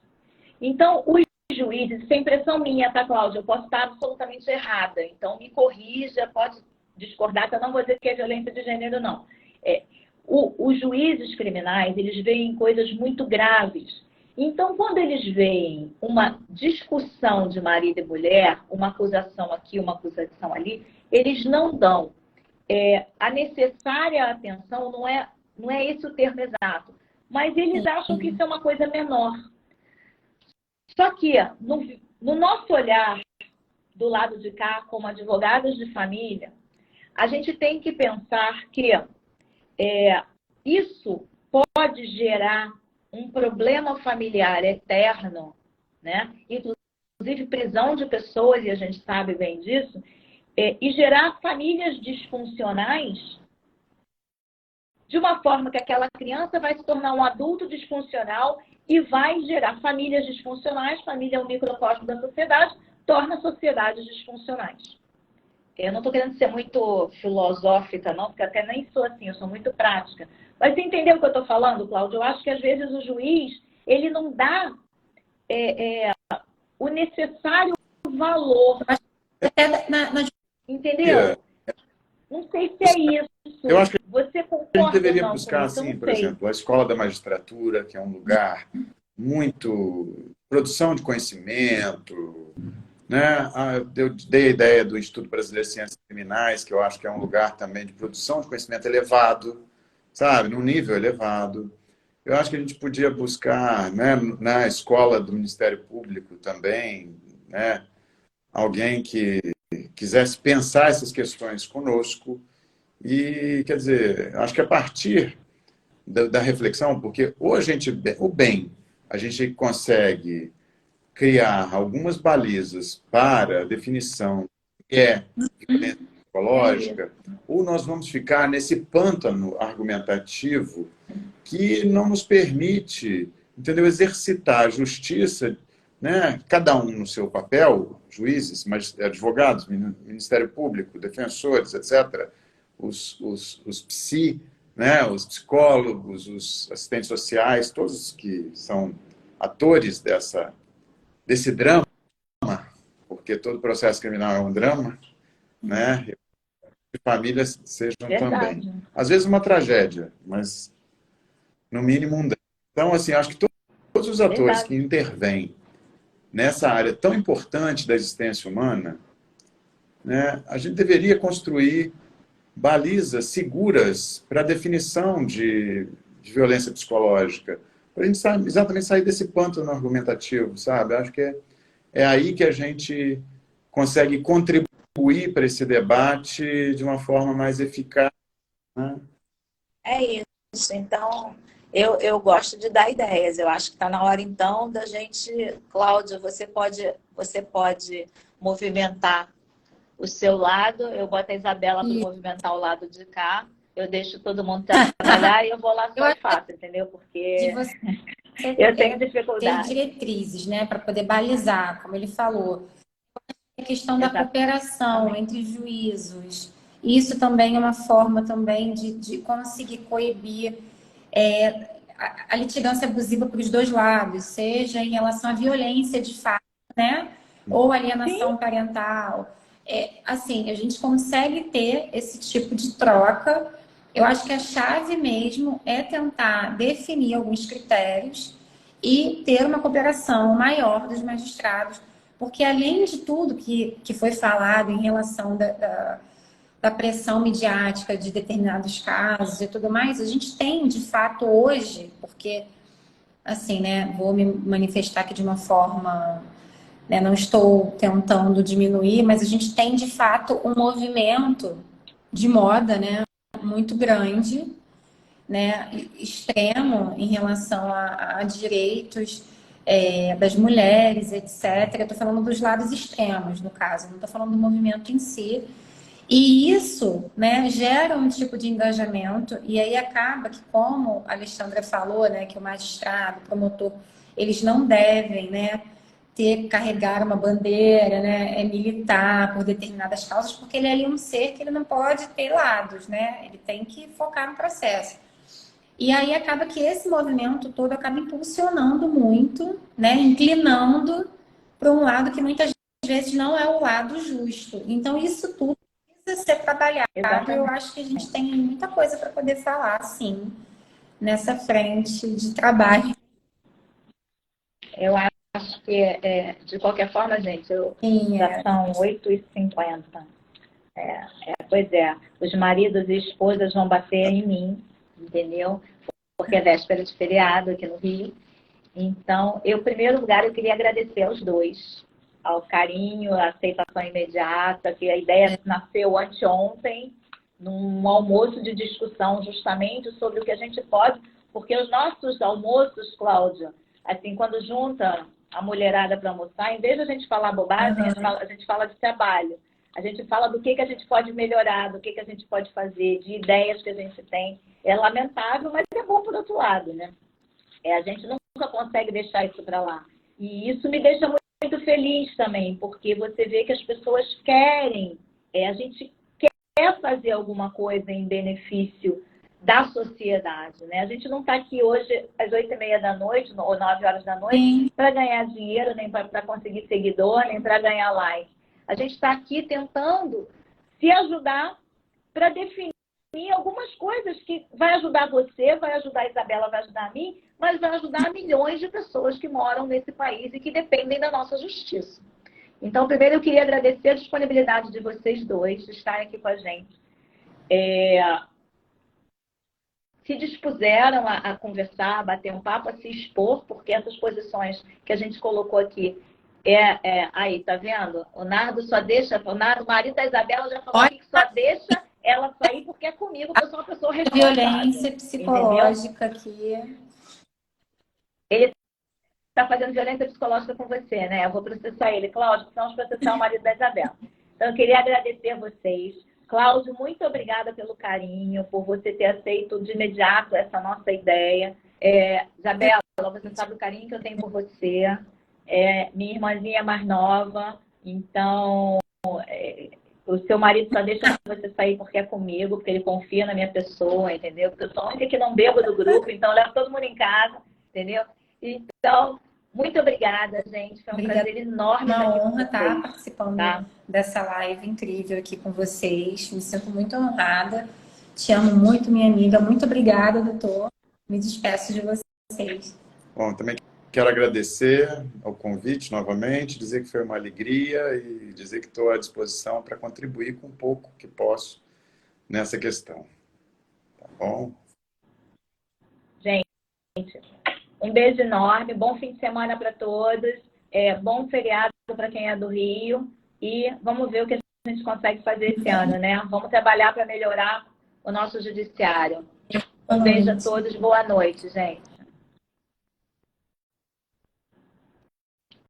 Então, os juízes, isso é impressão minha, tá, Cláudia? Eu posso estar absolutamente errada. Então, me corrija, pode discordar, que eu não vou dizer que é violência de gênero, não. Os juízes criminais, eles veem coisas muito graves. Então, quando eles veem uma discussão de marido e mulher, uma acusação aqui, uma acusação ali, eles não dão a necessária atenção, não é esse o termo exato, mas eles acham que isso é uma coisa menor. Só que, no nosso olhar, do lado de cá, como advogadas de família, a gente tem que pensar que isso pode gerar um problema familiar eterno, né? Inclusive prisão de pessoas, e a gente sabe bem disso, e gerar famílias disfuncionais de uma forma que aquela criança vai se tornar um adulto disfuncional e vai gerar famílias disfuncionais, família é um microcosmo da sociedade, torna sociedades disfuncionais. Eu não estou querendo ser muito filosófica, não, porque até nem sou assim, eu sou muito prática. Mas você entendeu o que eu estou falando, Cláudio? Eu acho que às vezes o juiz, ele não dá o necessário valor. Entendeu? Não sei se é isso. Eu acho que você concorda, a gente deveria não, buscar, isso? assim, por exemplo, a escola da magistratura, que é um lugar muito produção de conhecimento, né? Eu dei a ideia do Instituto Brasileiro de Ciências Criminais, que eu acho que é um lugar também de produção de conhecimento elevado, sabe, num nível elevado. Eu acho que a gente podia buscar, né, na escola do Ministério Público também, né, alguém que quisesse pensar essas questões conosco. E, quer dizer, acho que a partir da reflexão, porque ou a gente, a gente consegue criar algumas balizas para a definição que é violência psicológica, ou nós vamos ficar nesse pântano argumentativo que não nos permite, entendeu, exercitar a justiça, né? Cada um no seu papel, juízes, advogados, Ministério Público, defensores, etc., os psi, né? Os psicólogos, os assistentes sociais, todos que são atores desse drama, porque todo processo criminal é um drama, né? E famílias sejam também. Às vezes uma tragédia, mas no mínimo um drama. Então, assim, acho que todos os atores que intervêm nessa área tão importante da existência humana, né, a gente deveria construir balizas seguras para a definição de violência psicológica, para a gente exatamente sair desse pântano argumentativo, sabe? Acho que é aí que a gente consegue contribuir para esse debate de uma forma mais eficaz, né? É isso. Então, eu gosto de dar ideias. Eu acho que está na hora, então, da gente... Cláudia, você pode movimentar o seu lado, eu boto a Isabela para movimentar o lado de cá, eu deixo todo mundo trabalhar e eu vou lá só e faço, entendeu? Porque eu tenho dificuldade. Tem diretrizes, né, para poder balizar, como ele falou. A questão da cooperação entre juízos. Isso também é uma forma também de conseguir coibir a litigância abusiva para os dois lados, seja em relação à violência de fato, né, ou alienação parental. Assim, a gente consegue ter esse tipo de troca. Eu acho que a chave mesmo é tentar definir alguns critérios e ter uma cooperação maior dos magistrados, porque além de tudo que foi falado em relação da pressão midiática de determinados casos e tudo mais, a gente tem, de fato, hoje, porque, assim, né, vou me manifestar aqui de uma forma... Não estou tentando diminuir, mas a gente tem, de fato, um movimento de moda, né, muito grande, né, extremo em relação a direitos das mulheres, etc. Eu estou falando dos lados extremos, no caso, não estou falando do movimento em si. E isso, né, gera um tipo de engajamento, e aí acaba que, como a Alexandra falou, né, que o magistrado, o promotor, eles não devem, né, carregar uma bandeira, né, militar por determinadas causas, porque ele é ali um ser que ele não pode ter lados, né? Ele tem que focar no processo. E aí acaba que esse movimento todo acaba impulsionando muito, né? Inclinando para um lado que muitas vezes não é o lado justo. Então, isso tudo precisa ser trabalhado. Exatamente. Eu acho que a gente tem muita coisa para poder falar, sim, nessa frente de trabalho. Eu acho que, de qualquer forma, gente, já são 8h50. Pois é, os maridos e esposas vão bater em mim, entendeu? Porque é véspera de feriado aqui no Rio. Então, em primeiro lugar, eu queria agradecer aos dois, ao carinho, à aceitação imediata, que a ideia nasceu anteontem, num almoço de discussão justamente sobre o que a gente pode, porque os nossos almoços, Cláudia, assim, quando junta a mulherada para almoçar, em vez de a gente falar bobagem, a gente fala de trabalho. A gente fala do que a gente pode melhorar, do que a gente pode fazer, de ideias que a gente tem. É lamentável, mas é bom por outro lado, né? A gente nunca consegue deixar isso para lá. E isso me deixa muito feliz também, porque você vê que as pessoas querem, a gente quer fazer alguma coisa em benefício da sociedade, né? A gente não está aqui hoje às 8h30 da noite, ou 9 horas da noite, para ganhar dinheiro, nem para conseguir seguidor, nem para ganhar like. A gente está aqui tentando se ajudar para definir algumas coisas que vai ajudar você, vai ajudar a Isabela, vai ajudar a mim, mas vai ajudar milhões de pessoas que moram nesse país e que dependem da nossa justiça. Então, primeiro eu queria agradecer a disponibilidade de vocês dois de estarem aqui com a gente. Se dispuseram a conversar, a bater um papo, a se expor, porque essas posições que a gente colocou aqui aí, tá vendo? O Nardo só deixa, o marido da Isabela já falou aqui que só deixa ela sair porque é comigo, porque eu sou uma pessoa responsável. Violência psicológica aqui. Ele está fazendo violência psicológica com você, né? Eu vou processar ele. Cláudio, precisamos processar o marido da Isabela. Então, eu queria agradecer a vocês. Cláudio, muito obrigada pelo carinho, por você ter aceito de imediato essa nossa ideia. Isabela, você sabe o carinho que eu tenho por você. Minha irmãzinha mais nova, então o seu marido só deixa você sair porque é comigo, porque ele confia na minha pessoa, entendeu? Porque eu sou a única que não bebo do grupo, então eu levo todo mundo em casa, entendeu? Então, muito obrigada, gente. Foi um prazer enorme. Uma honra estar participando dessa live incrível aqui com vocês. Me sinto muito honrada. Te amo muito, minha amiga. Muito obrigada, doutor. Me despeço de vocês. Bom, também quero agradecer ao convite novamente, dizer que foi uma alegria e dizer que estou à disposição para contribuir com um pouco que posso nessa questão. Tá bom? Gente, um beijo enorme, bom fim de semana para todos, bom feriado para quem é do Rio e vamos ver o que a gente consegue fazer esse ano, né? Vamos trabalhar para melhorar o nosso judiciário. Um beijo a todos, boa noite, gente.